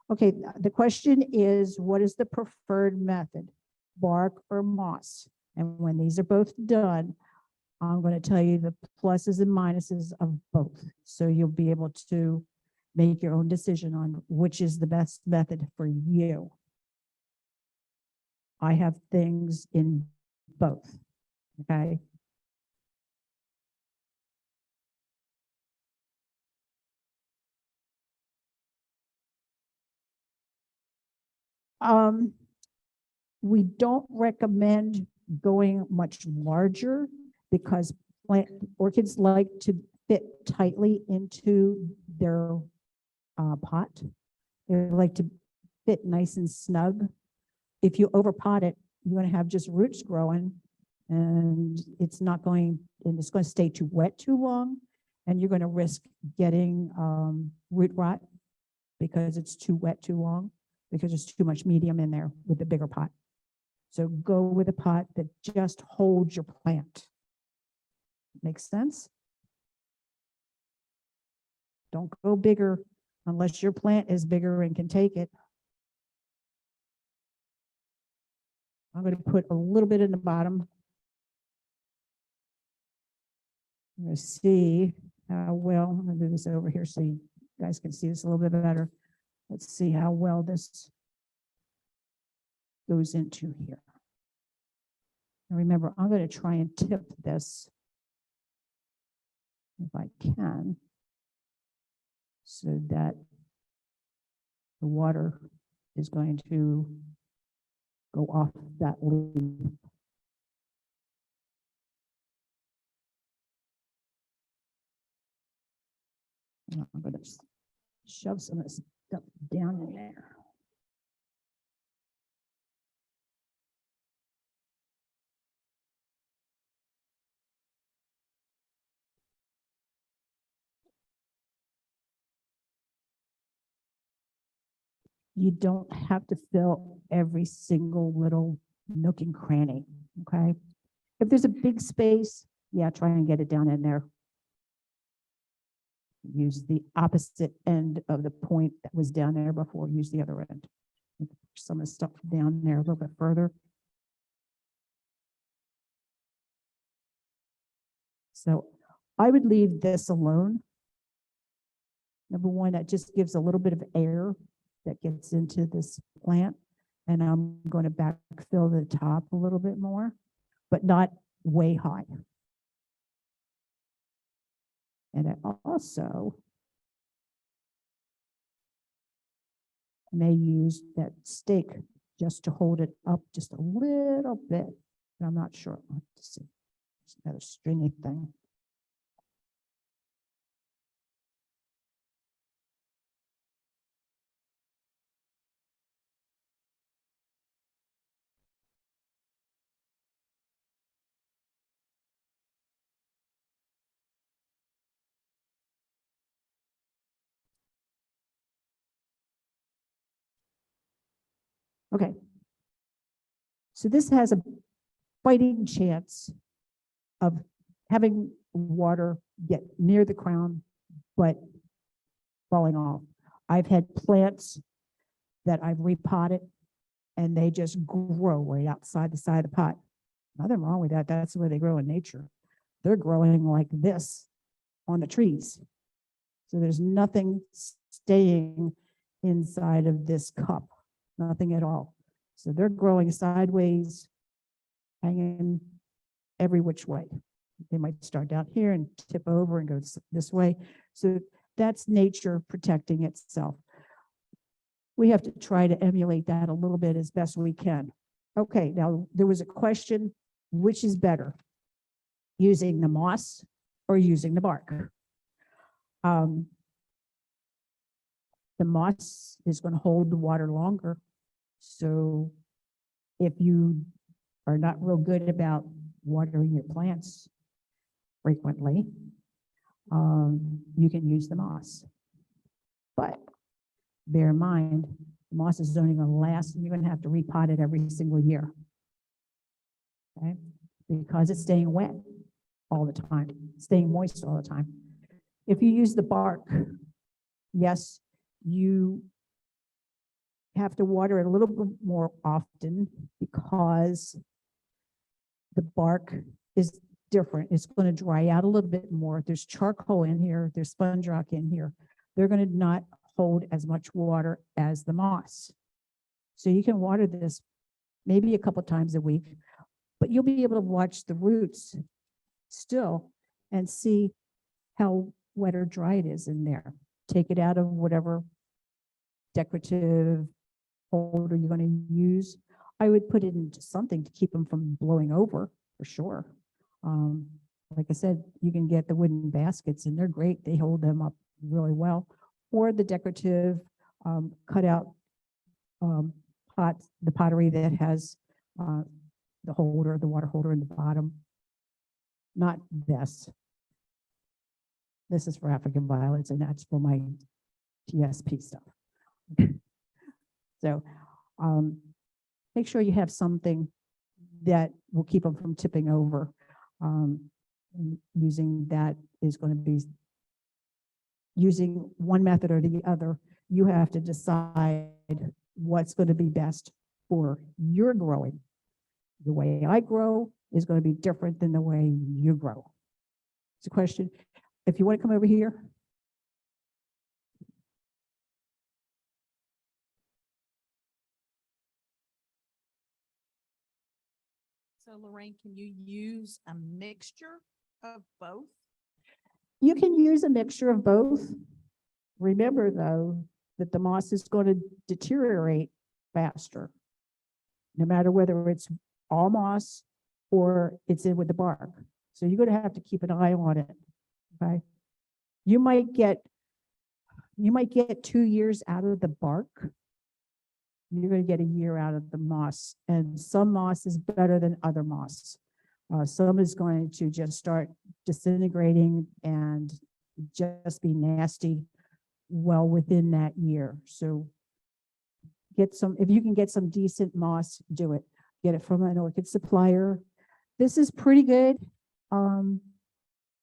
Okay, the question is, what is the preferred method, bark or moss? And when these are both done, I'm going to tell you the pluses and minuses of both. So you'll be able to make your own decision on which is the best method for you. I have things in both, okay? We don't recommend going much larger because orchids like to fit tightly into their pot. They like to fit nice and snug. If you overpot it, you're going to have just roots growing, and it's going to stay too wet too long, and you're going to risk getting root rot because it's too wet too long, because there's too much medium in there with the bigger pot. So go with a pot that just holds your plant. Makes sense? Don't go bigger unless your plant is bigger and can take it. I'm going to put a little bit in the bottom. I'm going to see how well, I'm going to do this over here so you guys can see this a little bit better. Let's see how well this goes into here. And remember, I'm going to try and tip this if I can, so that the water is going to go off that leaf. I'm going to shove some of this stuff down in there. You don't have to fill every single little nook and cranny, okay? If there's a big space, yeah, try and get it down in there. Use the opposite end of the point that was down there before, use the other end. Some of the stuff down there a little bit further. So I would leave this alone. Number one, that just gives a little bit of air that gets into this plant. And I'm going to backfill the top a little bit more, but not way high. And I also may use that stake just to hold it up just a little bit. But I'm not sure. Let's see. It's another stringy thing. Okay. So this has a fighting chance of having water get near the crown, but falling off. I've had plants that I've repotted and they just grow right outside the side of the pot. Nothing wrong with that. That's the way they grow in nature. They're growing like this on the trees. So there's nothing staying inside of this cup, nothing at all. So they're growing sideways, hanging every which way. They might start down here and tip over and go this way. So that's nature protecting itself. We have to try to emulate that a little bit as best we can. Okay, now there was a question, which is better, using the moss or using the bark? The moss is going to hold the water longer. So if you are not real good about watering your plants frequently, you can use the moss. But bear in mind, the moss is only going to last, and you're going to have to repot it every single year. Okay? Because it's staying wet all the time, staying moist all the time. If you use the bark, yes, you have to water it a little bit more often because the bark is different. It's going to dry out a little bit more. There's charcoal in here, there's sponge rock in here. They're going to not hold as much water as the moss. So you can water this maybe a couple times a week, but you'll be able to watch the roots still and see how wet or dry it is in there. Take it out of whatever decorative holder you're going to use. I would put it into something to keep them from blowing over for sure. Like I said, you can get the wooden baskets and they're great. They hold them up really well. Or the decorative cutout pots, the pottery that has the holder, the water holder in the bottom. Not this. This is for African violets and that's for my TSP stuff. So make sure you have something that will keep them from tipping over. Using that is going to be using one method or the other. You have to decide what's going to be best for your growing. The way I grow is going to be different than the way you grow. It's a question. If you want to come over here. So Lorraine, can you use a mixture of both? You can use a mixture of both. Remember though, that the moss is going to deteriorate faster, no matter whether it's all moss or it's in with the bark. So you're going to have to keep an eye on it. Okay. You might get 2 years out of the bark. You're going to get a year out of the moss, and some moss is better than other moss. Some is going to just start disintegrating and just be nasty well within that year. So get some, if you can get some decent moss, do it. Get it from an orchid supplier. This is pretty good.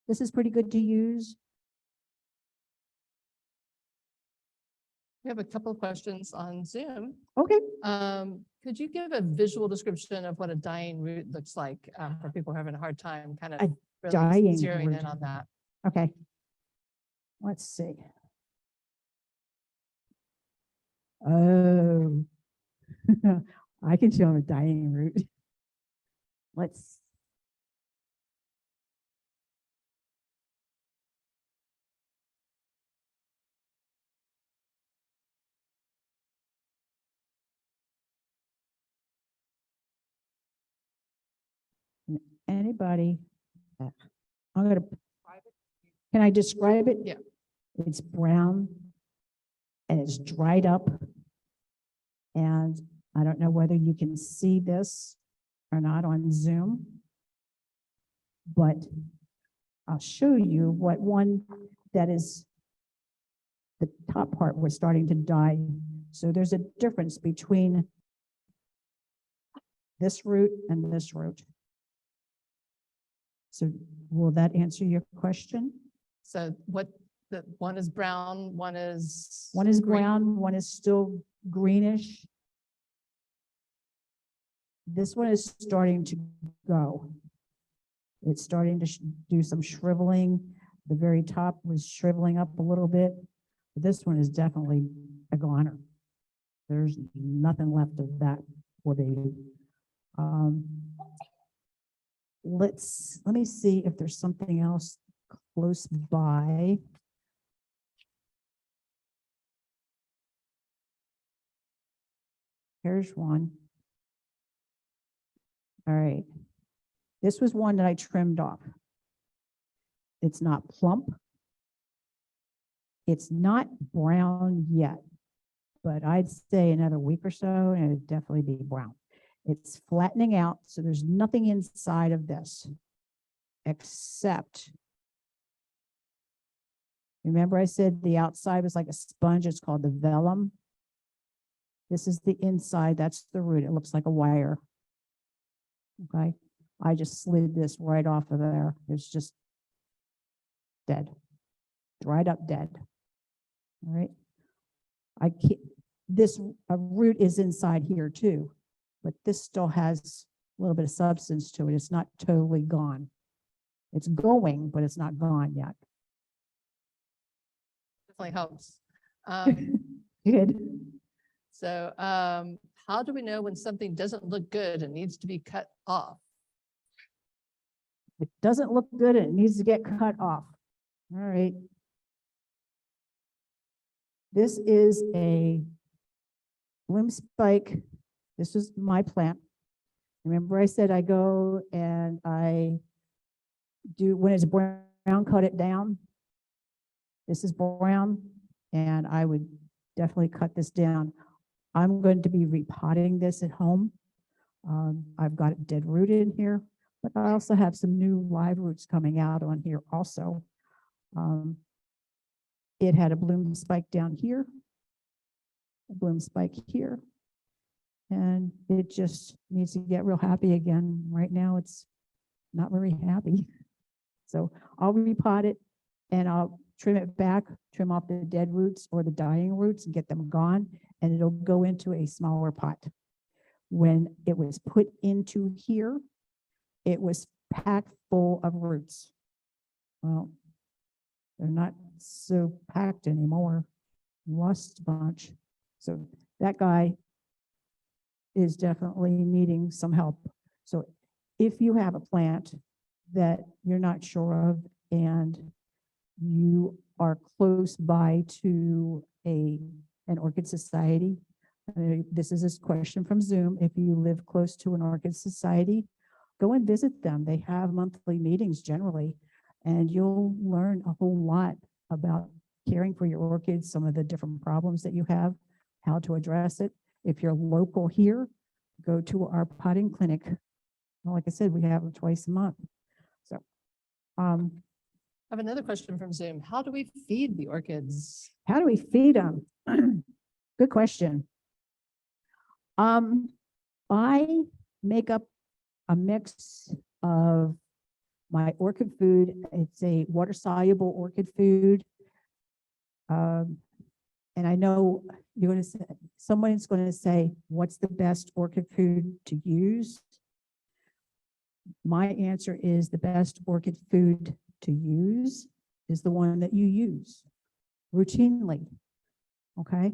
This is pretty good to use. We have a couple of questions on Zoom. Okay. Could you give a visual description of what a dying root looks like for people who are having a hard time kind of A really dying zeroing root. in on that? Okay. Let's see. Oh, I can show them a dying root. Let's. Anybody? I'm gonna. Can I describe it? Yeah. It's brown and it's dried up. And I don't know whether you can see this or not on Zoom, but I'll show you what one that is, the top part was starting to die. So there's a difference between this root and this root. So will that answer your question? So what, the one is brown, one is. One is green. brown, one is still greenish. This one is starting to go. It's starting to do some shriveling. The very top was shriveling up a little bit. But this one is definitely a goner. There's nothing left of that poor baby. Let me see if there's something else close by. Here's one. All right. This was one that I trimmed off. It's not plump. It's not brown yet, but I'd say another week or so and it'd definitely be brown. It's flattening out, so there's nothing inside of this except, remember I said the outside was like a sponge, it's called the vellum. This is the inside, that's the root, it looks like a wire. Okay, I just slid this right off of there. It's just dead, dried up dead. All right, I can't, this root is inside here too, but this still has a little bit of substance to it. It's not totally gone. It's going, but it's not gone yet. Definitely helps. Good. So how do we know when something doesn't look good and needs to be cut off? It doesn't look good and it needs to get cut off. All right. This is a bloom spike. This is my plant. Remember I said I go and I do, when it's brown, cut it down. This is brown and I would definitely cut this down. I'm going to be repotting this at home. I've got it dead rooted in here, but I also have some new live roots coming out on here also. It had a bloom spike down here, a bloom spike here, and it just needs to get real happy again. Right now, it's not very happy. So I'll repot it and I'll trim it back, trim off the dead roots or the dying roots and get them gone, and it'll go into a smaller pot. When it was put into here, it was packed full of roots. Well, they're not so packed anymore. Lost a bunch. So that guy is definitely needing some help. So if you have a plant that you're not sure of and you are close by to an orchid society, this is a question from Zoom. If you live close to an orchid society, go and visit them. They have monthly meetings generally, and you'll learn a whole lot about caring for your orchids, some of the different problems that you have, how to address it. If you're local here, go to our potting clinic. Well, like I said, we have them twice a month. So, I have another question from Zoom. How do we feed the orchids? how do we feed them? Good question. I make up a mix of my orchid food. It's a water soluble orchid food. And I know you're going to say, someone's going to say, what's the best orchid food to use? My answer is the best orchid food to use is the one that you use routinely. Okay.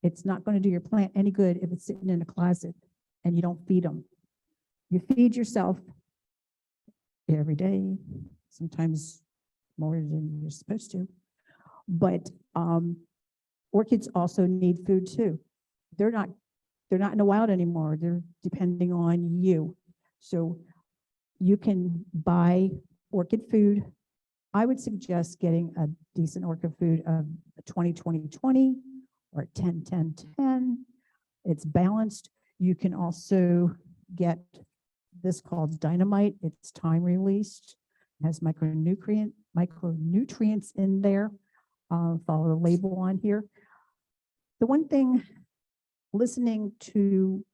It's not going to do your plant any good if it's sitting in a closet and you don't feed them. You feed yourself every day, sometimes more than you're supposed to. But orchids also need food too. They're not in the wild anymore. They're depending on you. So you can buy orchid food. I would suggest getting a decent orchid food of 20-20-20 or 10-10-10. It's balanced. You can also get this called dynamite. It's time released. It has micronutrients in there. Follow the label on here. The one thing, listening to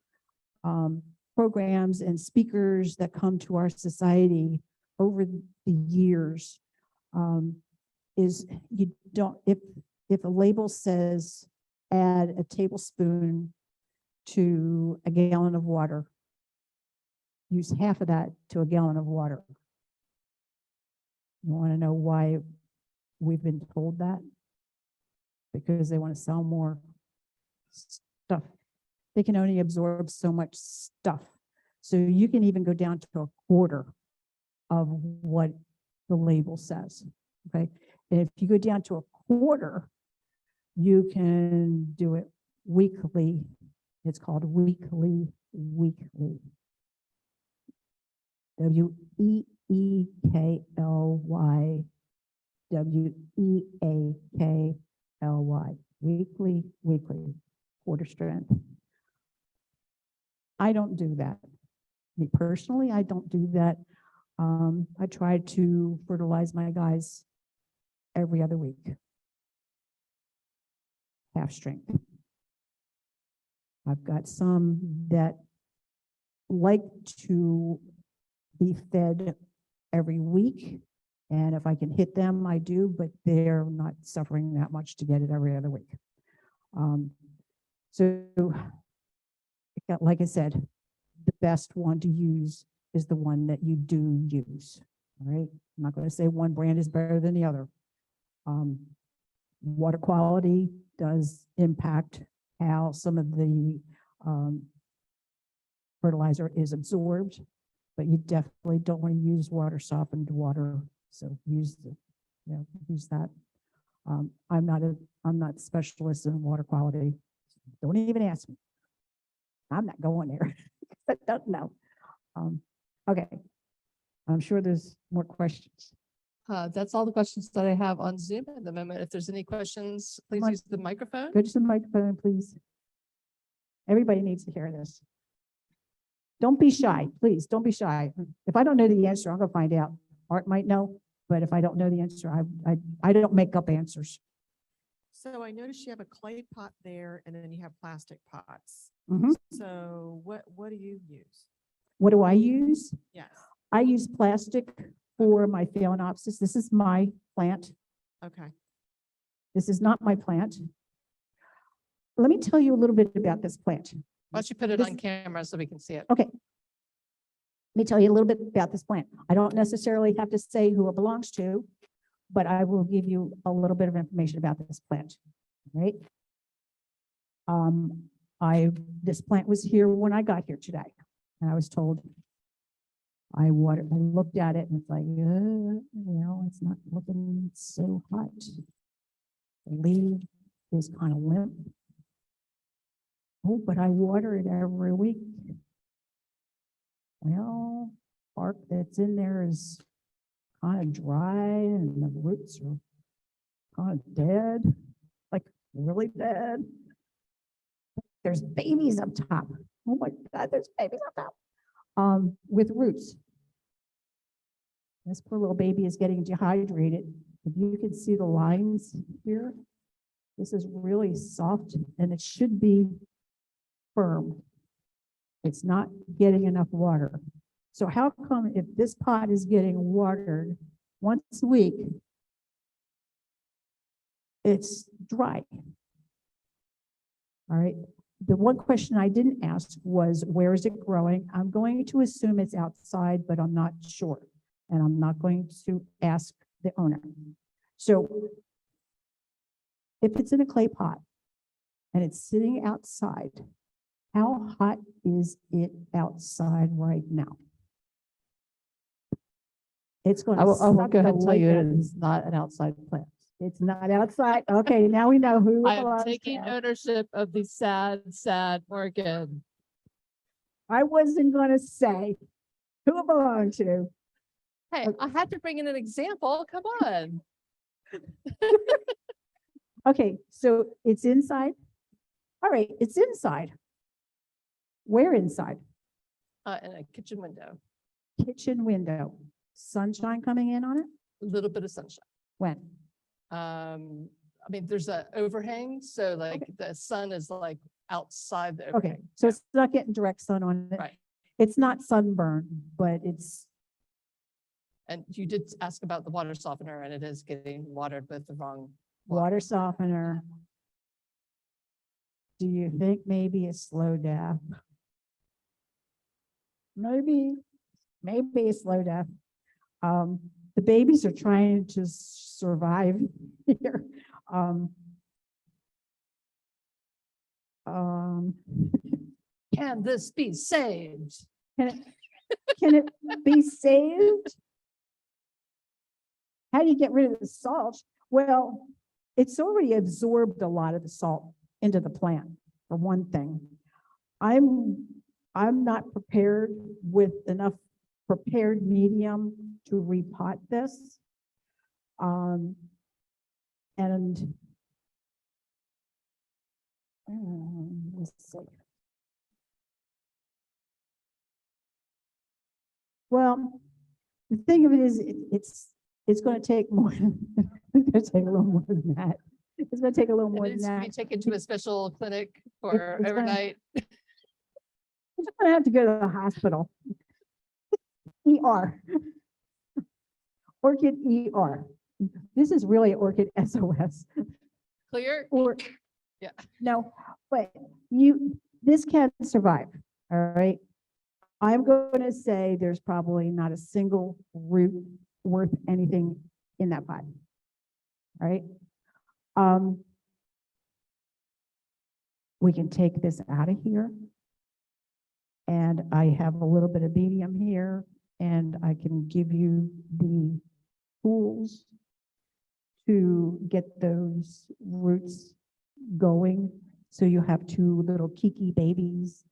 programs and speakers that come to our society over the years, is you don't, if a label says add a tablespoon to a gallon of water, use half of that to a gallon of water. You want to know why we've been told that? Because they want to sell more stuff. They can only absorb so much stuff. So you can even go down to a quarter of what the label says. Okay. And if you go down to a quarter, you can do it weekly. It's called weekly. WEEKLY. WEAKLY. Weekly. Quarter strength. I don't do that. Me personally, I don't do that. I try to fertilize my guys every other week. Half strength. I've got some that like to be fed every week. And if I can hit them, I do, but they're not suffering that much to get it every other week. So, like I said, the best one to use is the one that you do use. All right. I'm not going to say one brand is better than the other. Water quality does impact how some of the fertilizer is absorbed, but you definitely don't want to use water softened water. So use that. I'm not specialist in water quality. Don't even ask me. I'm not going there. I don't know. Okay. I'm sure there's more questions. That's all the questions that I have on Zoom at the moment. If there's any questions, please on. use the microphone. Go to the microphone, please. Everybody needs to hear this. Don't be shy, please. Don't be shy. If I don't know the answer, I'm gonna find out. Art might know, but if I don't know the answer, I don't make up answers. So I noticed you have a clay pot there and then you have plastic pots. Mhm. So what do you use? What do I use? Yes. I use plastic for my Phalaenopsis. This is my plant. Okay. This is not my plant. Let me tell you a little bit about this plant. Why don't you put it This- on camera so we can see it? Okay. Let me tell you a little bit about this plant. I don't necessarily have to say who it belongs to, but I will give you a little bit of information about this plant, right? This plant was here when I got here today, and I was told I looked at it and it's like, it's not looking so hot. The leaf is kind of limp. Oh, but I water it every week. Well, bark that's in there is kind of dry and the roots are kind of dead, like really dead. There's babies up top. Oh my God, there's babies up top. With roots. This poor little baby is getting dehydrated. If you can see the lines here, this is really soft and it should be firm. It's not getting enough water. So how come if this pot is getting watered once a week, it's dry? All right. The one question I didn't ask was, where is it growing? I'm going to assume it's outside, but I'm not sure. And I'm not going to ask the owner. So if it's in a clay pot and it's sitting outside, how hot is it outside right now? It's going I to will go ahead and tell you it it. is not an outside plant. It's not outside. Okay, now we know who. I it am belongs taking to. ownership of the sad orchid. I wasn't going to say who it belonged to. Hey, I had to bring in an example. Come on. Okay, so it's inside. All right, it's inside. Where inside? In a kitchen window, Kitchen window. Sunshine coming in on it? a little bit of sunshine. When? I mean, there's a overhang, so like the sun is like outside the Okay, overhang. so it's not getting direct sun on it. Right. It's not sunburn, but it's, And you did ask about the water softener, and it is getting watered with the wrong water softener. Do you think maybe it's slow death? Maybe it's slow death. The babies are trying to survive here. Can this be saved? Can it be saved? How do you get rid of the salt? Well, it's already absorbed a lot of the salt into the plant, for one thing. I'm not prepared with enough prepared medium to repot this. Let's see. Well, the thing of it is, it's going to take more. It's going to take a little more than that. It's going to take a little more It than needs to be that. taken to a special clinic for it's gonna- overnight. It's going to have to go to the hospital. ER. Orchid ER. This is really Orchid SOS. Clear? Or, Yeah. no, but this can survive, all right? I'm going to say there's probably not a single root worth anything in that pot, all right? We can take this out of here. And I have a little bit of medium here, and I can give you the tools to get those roots going. So you have two little kiki babies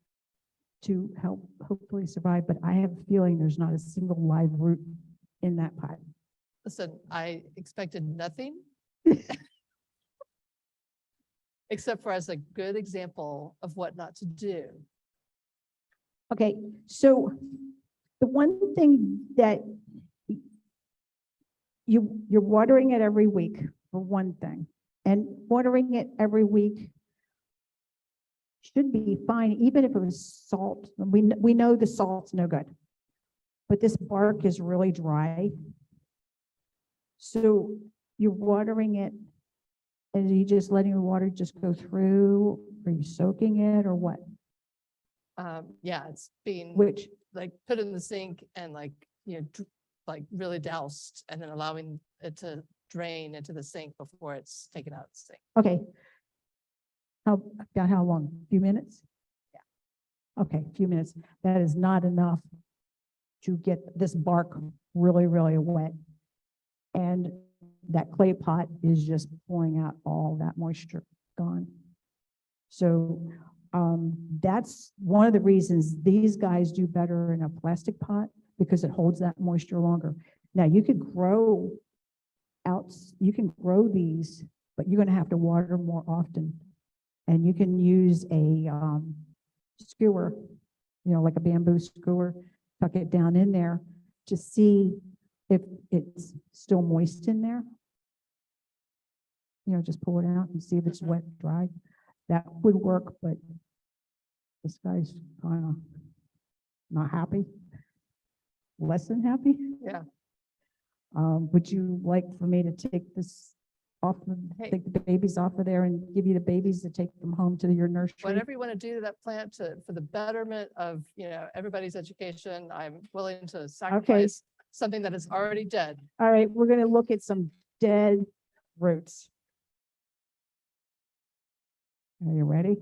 to help hopefully survive, but I have a feeling there's not a single live root in that pot. Listen, I expected nothing. Except for as a good example of what not to do. Okay, so the one thing that you're watering it every week, for one thing, and watering it every week should be fine, even if it was salt. We know the salt's no good, but this bark is really dry. So you're watering it, and are you just letting the water just go through? Are you soaking it or what? Yeah, it's being Which, like put in the sink and like, like really doused and then allowing it to drain into the sink before it's taken out of the sink. okay. About how long? A few minutes? Yeah. Okay, a few minutes. That is not enough to get this bark really, really wet. And that clay pot is just pouring out all that moisture gone. So that's one of the reasons these guys do better in a plastic pot, because it holds that moisture longer. Now you can grow these, but you're going to have to water more often. And you can use a skewer, like a bamboo skewer, tuck it down in there to see if it's still moist in there. Just pull it out and see if it's wet, dry. That would work, but This guy's kind of not happy, less than happy. Yeah. Would you like for me to take this off, Hey. take the babies off of there and give you the babies to take them home to your nursery? Whatever you want to do to that plant for the betterment of, everybody's education, I'm willing to sacrifice something that is already dead. All right, we're gonna look at some dead roots. Are you ready?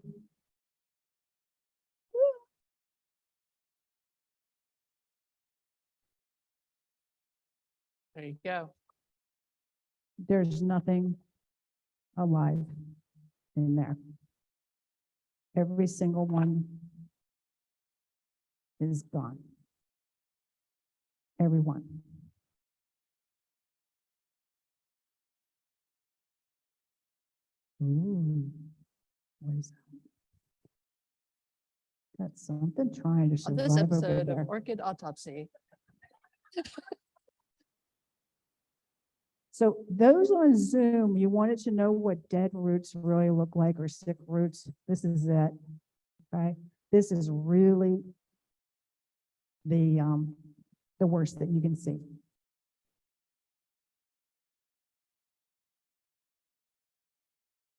There you go. There's nothing alive in there. Every single one is gone. Everyone. Ooh, what is that? That's something trying to On this survive over episode there. of Orchid Autopsy, So those on Zoom, you wanted to know what dead roots really look like or sick roots. This is it. Okay, this is really the worst that you can see.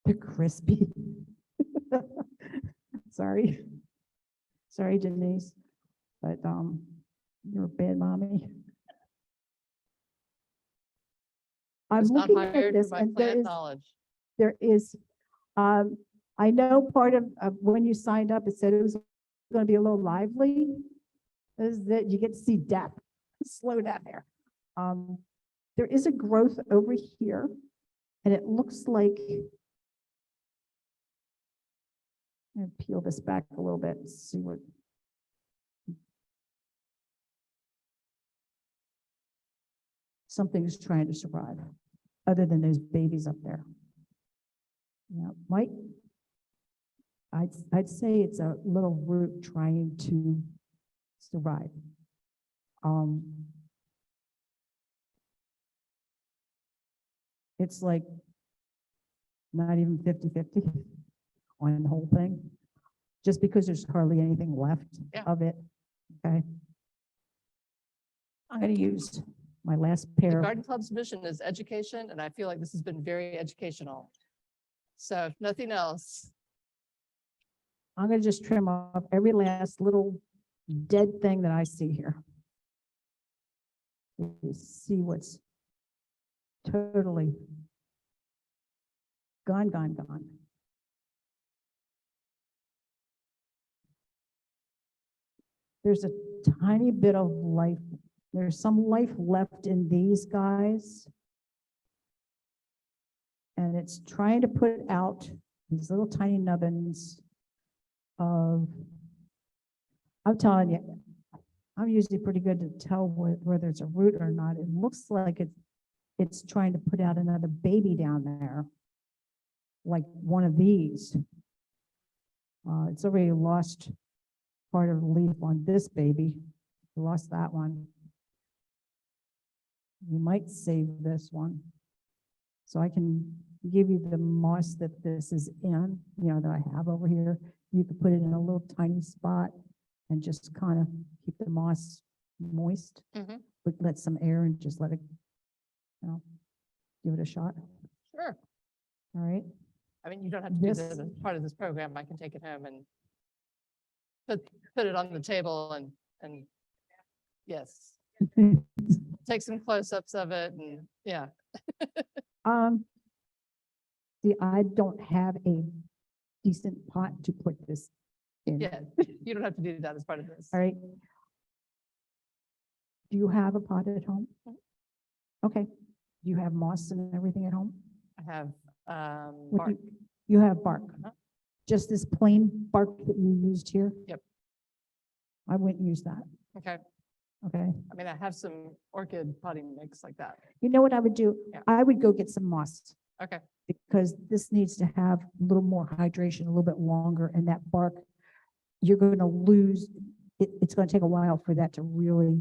They're crispy. Sorry. Sorry, Denise, but you're a bad mommy. I'm was not looking at hired for this my and plant knowledge. there is, I know part of when you signed up, it said it was going to be a little lively, is that you get to see death, slow down there. There is a growth over here, and it looks like, I'm gonna peel this back a little bit and see what. Something's trying to survive, other than those babies up there. Yeah, Mike, I'd say it's a little root trying to survive. It's like not even 50-50 on the whole thing, just because there's hardly anything left Yeah. of it. Okay. I'm going to use my last The pair. Garden Club's mission is education, and I feel like this has been very educational. So if nothing else, I'm going to just trim off every last little dead thing that I see here. You see what's totally gone. There's a tiny bit of life. There's some life left in these guys. And it's trying to put out these little tiny nubbins of, I'm telling you, I'm usually pretty good to tell whether it's a root or not. It looks like it's trying to put out another baby down there, like one of these. It's already lost part of the leaf on this baby. Lost that one. You might save this one. So I can give you the moss that this is in, that I have over here. You could put it in a little tiny spot and just kind of keep the moss moist, but let some air and just let it, give it a shot. sure. All right. I mean, you don't have to do This- this as part of this program. I can take it home and put it on the table and yes, take some close-ups of it and yeah. See, I don't have a decent pot to put this in. Yeah, you don't have to do that as part of this. All right. Do you have a pot at home? Okay. Do you have moss and everything at home? I have What bark. You have bark. Uh-huh. Just this plain bark that you used here? Yep. I wouldn't use that. Okay, Okay. I mean, I have some orchid potting mix like that. You know what I would do? Yeah. I would go get some moss Okay, because this needs to have a little more hydration, a little bit longer, and that bark, you're going to lose. It's going to take a while for that to really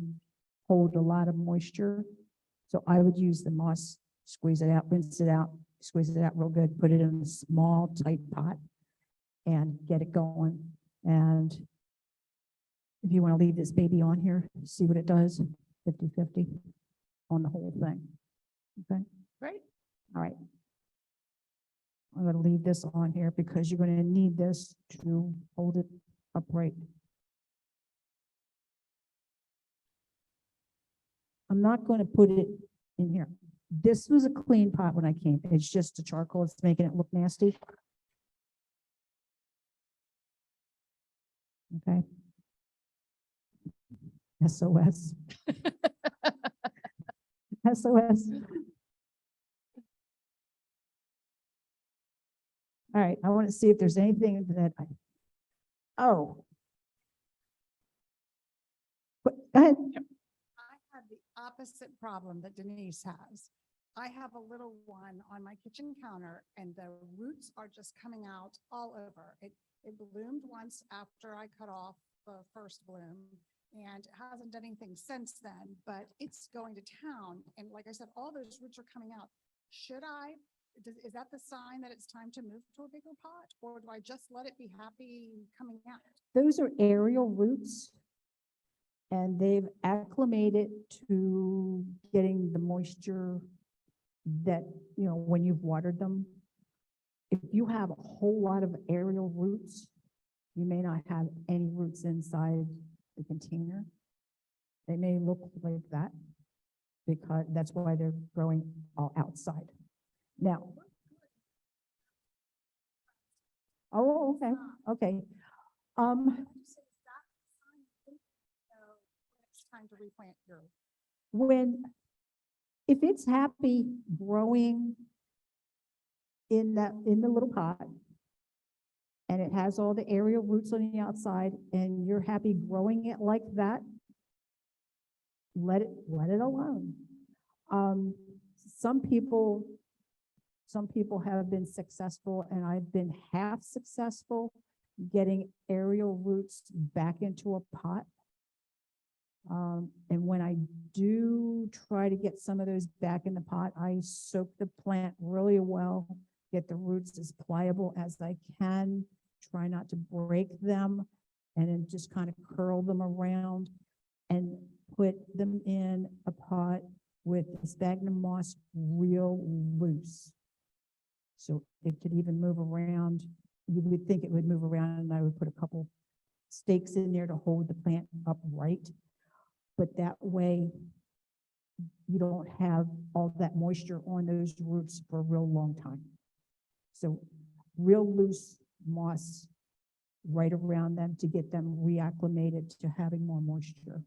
hold a lot of moisture. So I would use the moss, squeeze it out, rinse it out, squeeze it out real good, put it in a small, tight pot and get it going. And if you want to leave this baby on here, see what it does, 50-50 on the whole thing. Okay, Great. all right. I'm going to leave this on here because you're going to need this to hold it upright. I'm not going to put it in here. This was a clean pot when I came. It's just the charcoal. It's making it look nasty. Okay. SOS. SOS. All right, I want to see if there's anything that oh. But, go ahead. I have the opposite problem that Denise has. I have a little one on my kitchen counter and the roots are just coming out all over. It bloomed once after I cut off the first bloom and it hasn't done anything since then, but it's going to town. And like I said, all those roots are coming out. Should I, is that the sign that it's time to move to a bigger pot? Or do I just let it be happy coming out? Those are aerial roots. And they've acclimated to getting the moisture that, you know, when you've watered them. If you have a whole lot of aerial roots, you may not have any roots inside the container. They may look like that because that's why they're growing all outside. Now, oh, okay, okay. It's time to replant your. If it's happy growing in the little pot and it has all the aerial roots on the outside and you're happy growing it like that, let it alone. Some people have been successful and I've been half successful getting aerial roots back into a pot. And when I do try to get some of those back in the pot, I soak the plant really well, get the roots as pliable as I can, try not to break them, and then just kind of curl them around and put them in a pot with the sphagnum moss real loose. So it could even move around. You would think it would move around, and I would put a couple stakes in there to hold the plant upright. But that way, you don't have all that moisture on those roots for a real long time. So real loose moss right around them to get them reacclimated to having more moisture.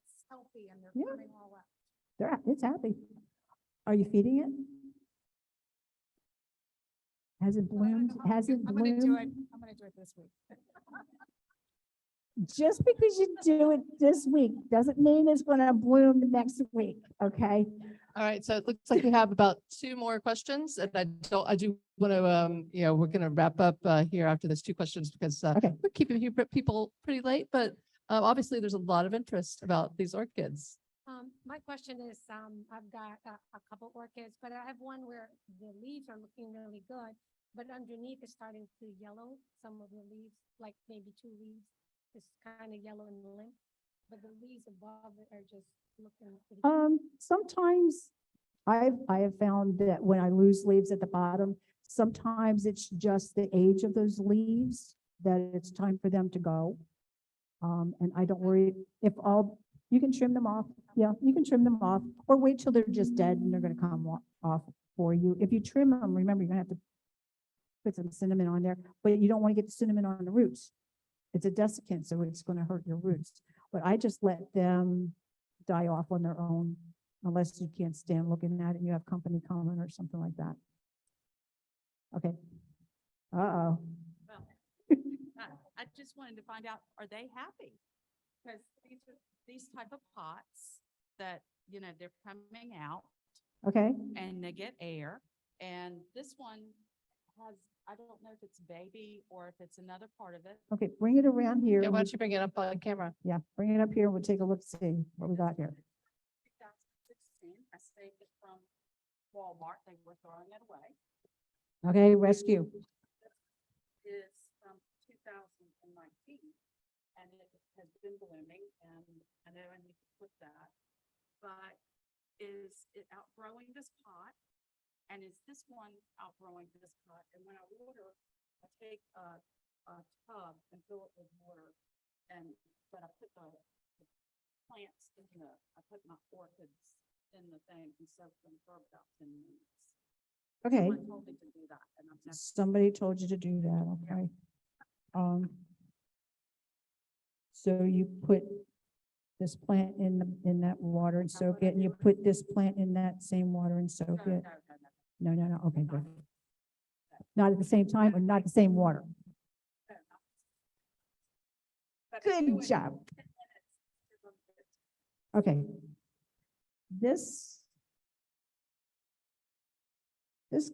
It's healthy and they're Yeah. coming all up. It's happy. Are you feeding it? Has it bloomed? Has it I'm gonna do it. bloomed? I'm gonna do it this week. Just because you do it this week doesn't mean it's going to bloom next week, okay? All right, so it looks like we have about 2 more questions, and I do want to, you know, we're going to wrap up here after those 2 questions because Okay. we're keeping you people pretty late, but obviously there's a lot of interest about these orchids. My question is, I've got a couple orchids, but I have one where the leaves are looking really good, but underneath is starting to yellow. Some of the leaves, like maybe 2 leaves, is kind of yellow and limp, but the leaves above it are just looking pretty. Sometimes I have found that when I lose leaves at the bottom, sometimes it's just the age of those leaves that it's time for them to go. And I don't worry if you can trim them off. Yeah, you can trim them off or wait till they're just dead and they're going to come off for you. If you trim them, remember, you're going to have to put some cinnamon on there, but you don't want to get the cinnamon on the roots. It's a desiccant, so it's going to hurt your roots. But I just let them die off on their own, unless you can't stand looking at it and you have company coming or something like that. Okay. Uh-oh. Well, I just wanted to find out, are they happy? Because these type of pots that, you know, they're coming out Okay. and they get air. And this one has, I don't know if it's baby or if it's another part of it. Okay. Bring it around here. Yeah, why don't you bring it up on camera? Yeah, bring it up here. We'll take a look, see what we got here. 2016, I saved it from Walmart. They were throwing it away. Okay, rescue. Is from been blooming, and I know I need to put that. But is it outgrowing this pot? And is this one outgrowing this pot? And when I water, I take a tub and fill it with water. But I put the plants in I put my orchids in the thing and soak them for about 10 minutes. Okay, Someone told me to do that, and I've never. somebody told you to do that, okay? So you put this plant in that water and soak it, and you put this plant in that same water and soak No, it? no, No, okay, good. Not at the same time or not the same water? no. But I do Good it job. 10 minutes. Okay. This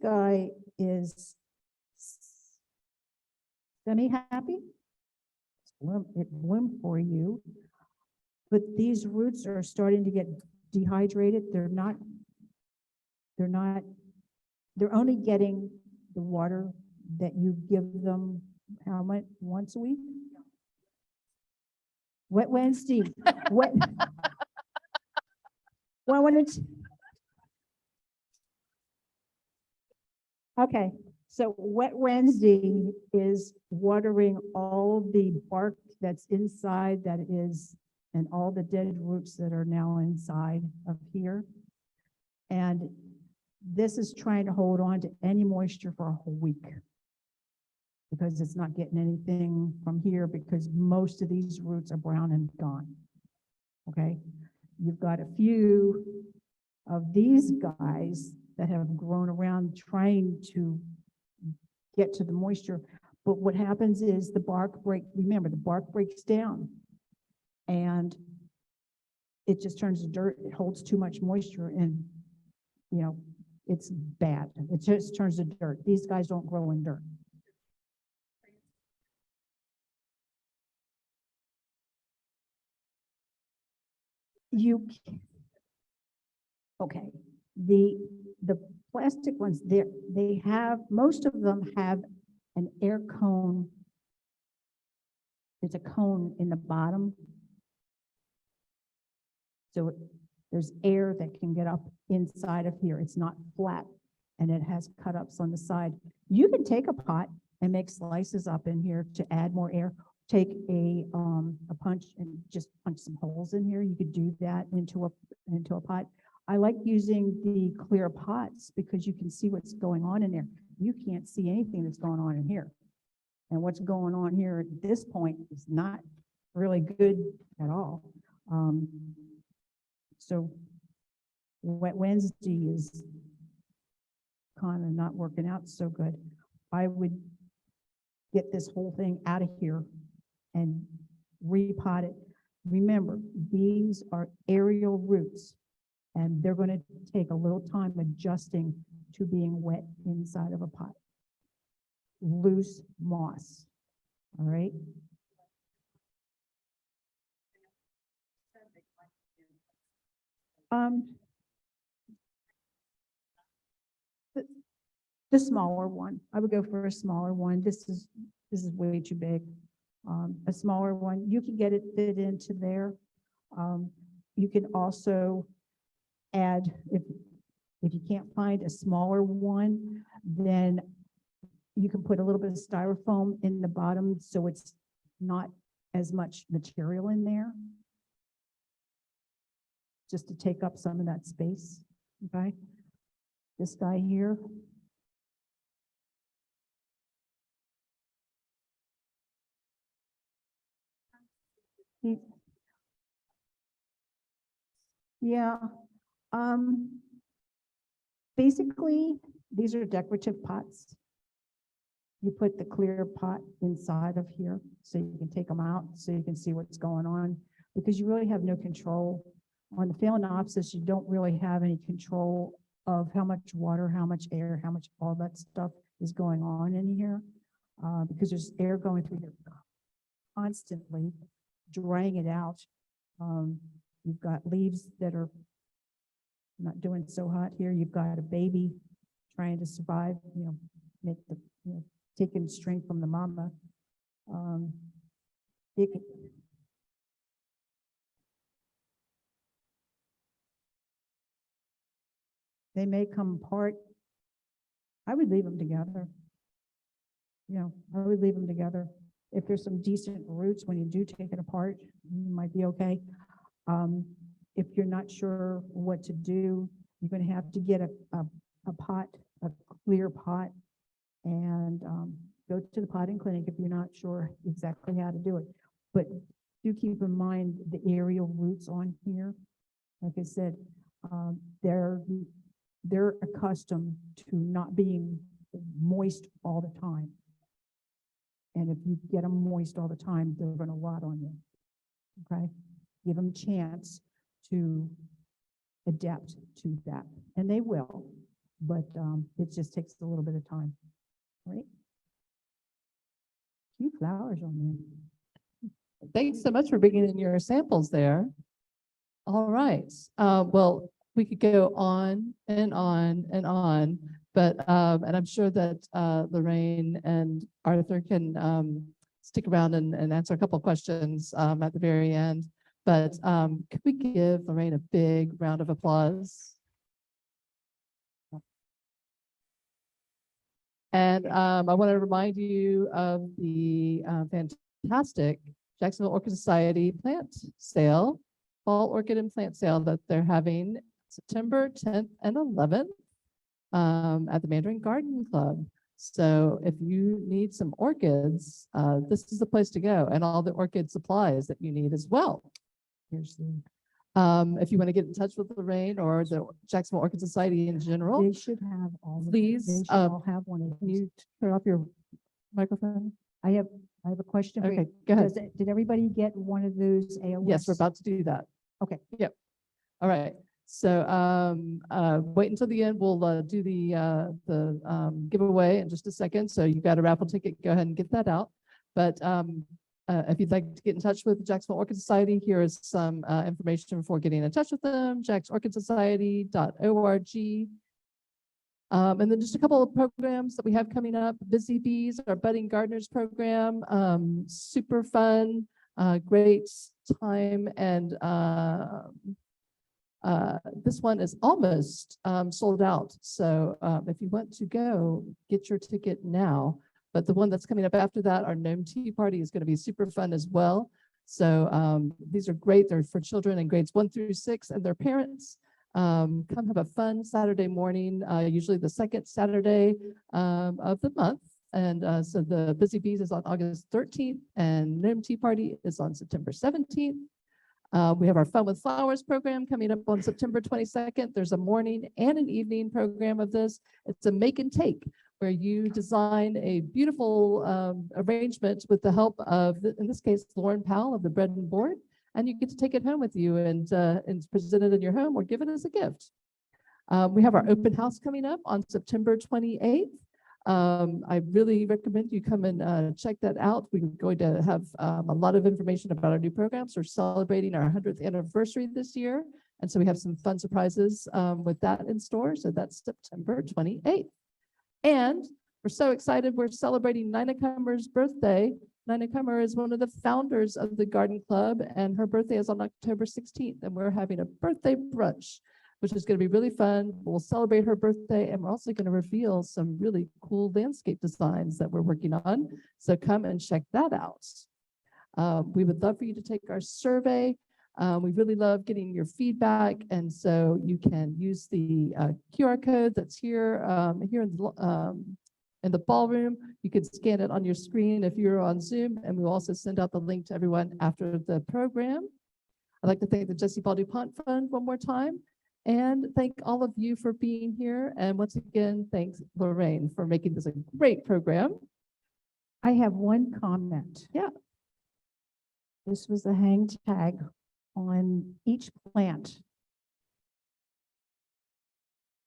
guy is semi-happy. It bloomed for you. But these roots are starting to get dehydrated. They're only getting the water that you give them, how much, once a week? Wet Wednesday, wet. Well, when it's. Okay, so Wet Wednesday is watering all the bark that's inside that is, and all the dead roots that are now inside of here. And this is trying to hold on to any moisture for a whole week, because it's not getting anything from here, because most of these roots are brown and gone. Okay, you've got a few of these guys that have grown around trying to get to the moisture. But what happens is the bark remember, the bark breaks down and it just turns to dirt. It holds too much moisture, and it's bad. It just turns to dirt. These guys don't grow in dirt. Okay, the plastic ones, most of them have an air cone. There's a cone in the bottom. So there's air that can get up inside of here. It's not flat, and it has cut-ups on the side. You can take a pot and make slices up in here to add more air. Take a punch and just punch some holes in here. You could do that into a pot. I like using the clear pots because you can see what's going on in there. You can't see anything that's going on in here. And what's going on here at this point is not really good at all. So Wet Wednesday is kind of not working out so good. I would get this whole thing out of here and repot it. Remember, these are aerial roots, and they're going to take a little time adjusting to being wet inside of a pot. Loose moss, all right? The smaller one, I would go for a smaller one. This is way too big. A smaller one, you can get it fit into there. You can also add, if you can't find a smaller one, then you can put a little bit of styrofoam in the bottom so it's not as much material in there, just to take up some of that space, okay? This guy here. Yeah, basically, these are decorative pots. You put the clear pot inside of here so you can take them out so you can see what's going on, because you really have no control. On the Phalaenopsis, you don't really have any control of how much water, how much air, how much all that stuff is going on in here, because there's air going through here constantly, drying it out. You've got leaves that are not doing so hot here. You've got a baby trying to survive, make the, taking strength from the mama. They may come apart. I would leave them together. I would leave them together. If there's some decent roots, when you do take it apart, you might be okay. If you're not sure what to do, you're going to have to get a pot, a clear pot, and go to the potting clinic if you're not sure exactly how to do it. But do keep in mind the aerial roots on here. Like I said, they're accustomed to not being moist all the time. And if you get them moist all the time, they're going to rot on you. Okay? Give them a chance to adapt to that. And they will, but it just takes a little bit of time. Right? Few flowers on there. Thanks so much for bringing in your samples there. All right. Well, we could go on and on and on, but and I'm sure that Lorraine and Arthur can stick around and answer a couple of questions at the very end. But could we give Lorraine a big round of applause? And I want to remind you of the fantastic Jacksonville Orchid Society plant sale, fall orchid and plant sale that they're having September 10th and 11th at the Mandarin Garden Club. So if you need some orchids, this is the place to go, and all the orchid supplies that you need as well. Here's the, if you want to get in touch with Lorraine or the Jacksonville Orchid Society in general, They should have all of please, They should all have one of can these. you turn off your microphone? I have a question for you. Okay, go ahead. Did everybody get one of those AOS? Yes, we're about to do that. Okay. Yep. All right. So wait until the end. We'll do the giveaway in just a second. So you got a raffle ticket. Go ahead and get that out. But if you'd like to get in touch with the Jacksonville Orchid Society, here is some information for getting in touch with them. jacksorchidsociety.org. And then just a couple of programs that we have coming up. Busy Bees, our Budding Gardeners program. Super fun, great time. And this one is almost sold out. So if you want to go, get your ticket now. But the one that's coming up after that, our Gnome Tea Party, is going to be super fun as well. So these are great. They're for children in grades 1 through 6 and their parents. Come have a fun Saturday morning, usually the second Saturday of the month. And so the Busy Bees is on August 13th and Gnome Tea Party is on September 17th. We have our Fun with Flowers program coming up on September 22nd. There's a morning and an evening program of this. It's a make and take where you design a beautiful arrangement with the help of, in this case, Lauren Powell of the Bread and Board. And you get to take it home with you and present it in your home or give it as a gift. We have our open house coming up on September 28th. I really recommend you come and check that out. We're going to have a lot of information about our new programs. We're celebrating our 100th anniversary this year. And so we have some fun surprises with that in store. So that's September 28th. And we're so excited. We're celebrating Nina Kummer's birthday. Nina Kummer is one of the founders of the Garden Club, and her birthday is on October 16th. And we're having a birthday brunch, which is going to be really fun. We'll celebrate her birthday, and we're also going to reveal some really cool landscape designs that we're working on. So come and check that out. We would love for you to take our survey. We really love getting your feedback, and so you can use the QR code that's here in the ballroom. You can scan it on your screen if you're on Zoom, and we'll also send out the link to everyone after the program. I'd like to thank the Jessie Ball DuPont Fund one more time, and thank all of you for being here. And once again, thanks Lorraine for making this a great program. I have one comment. Yeah. This was a hang tag on each plant.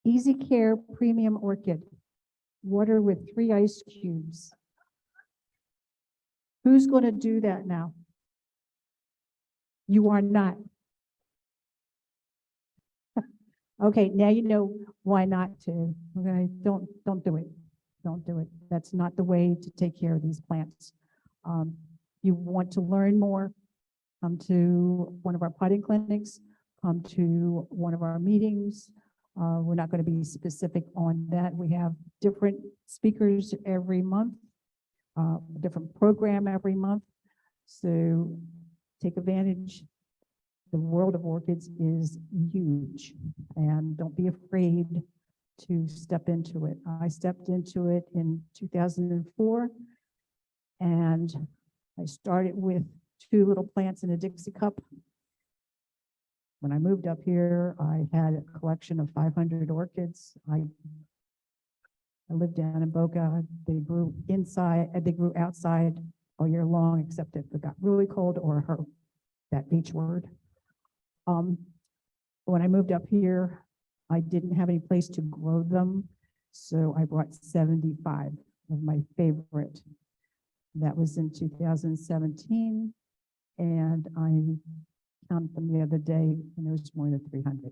Easy Care Premium Orchid, water with 3 ice cubes. Who's going to do that now? You are not. Okay, now you know why not to. Okay, don't do it. Don't do it. That's not the way to take care of these plants. You want to learn more, come to one of our potting clinics, come to one of our meetings, We're not going to be specific on that. We have different speakers every month, different program every month. So take advantage. The world of orchids is huge, and don't be afraid to step into it. I stepped into it in 2004, and I started with 2 little plants in a Dixie cup. When I moved up here, I had a collection of 500 orchids. I lived down in Boca. They grew inside, they grew outside all year long, except if it got really cold or her, that H word. When I moved up here, I didn't have any place to grow them, so I brought 75 of my favorite. That was in 2017, and I counted them the other day, and there was more than 300.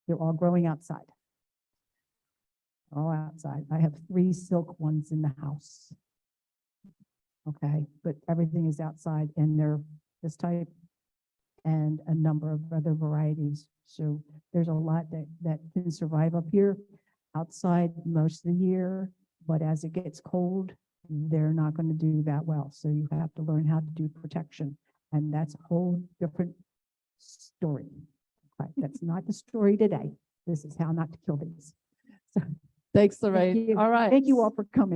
They're all growing outside. All outside. I have 3 silk ones in the house. Okay, but everything is outside, and they're this type and a number of other varieties. So there's a lot that can survive up here outside most of the year, but as it gets cold, they're not going to do that well. So you have to learn how to do protection. And that's a whole different story. Okay, that's not the story today. This is how not to kill these. So Thanks, thank Lorraine. you. All right. Thank you all for coming.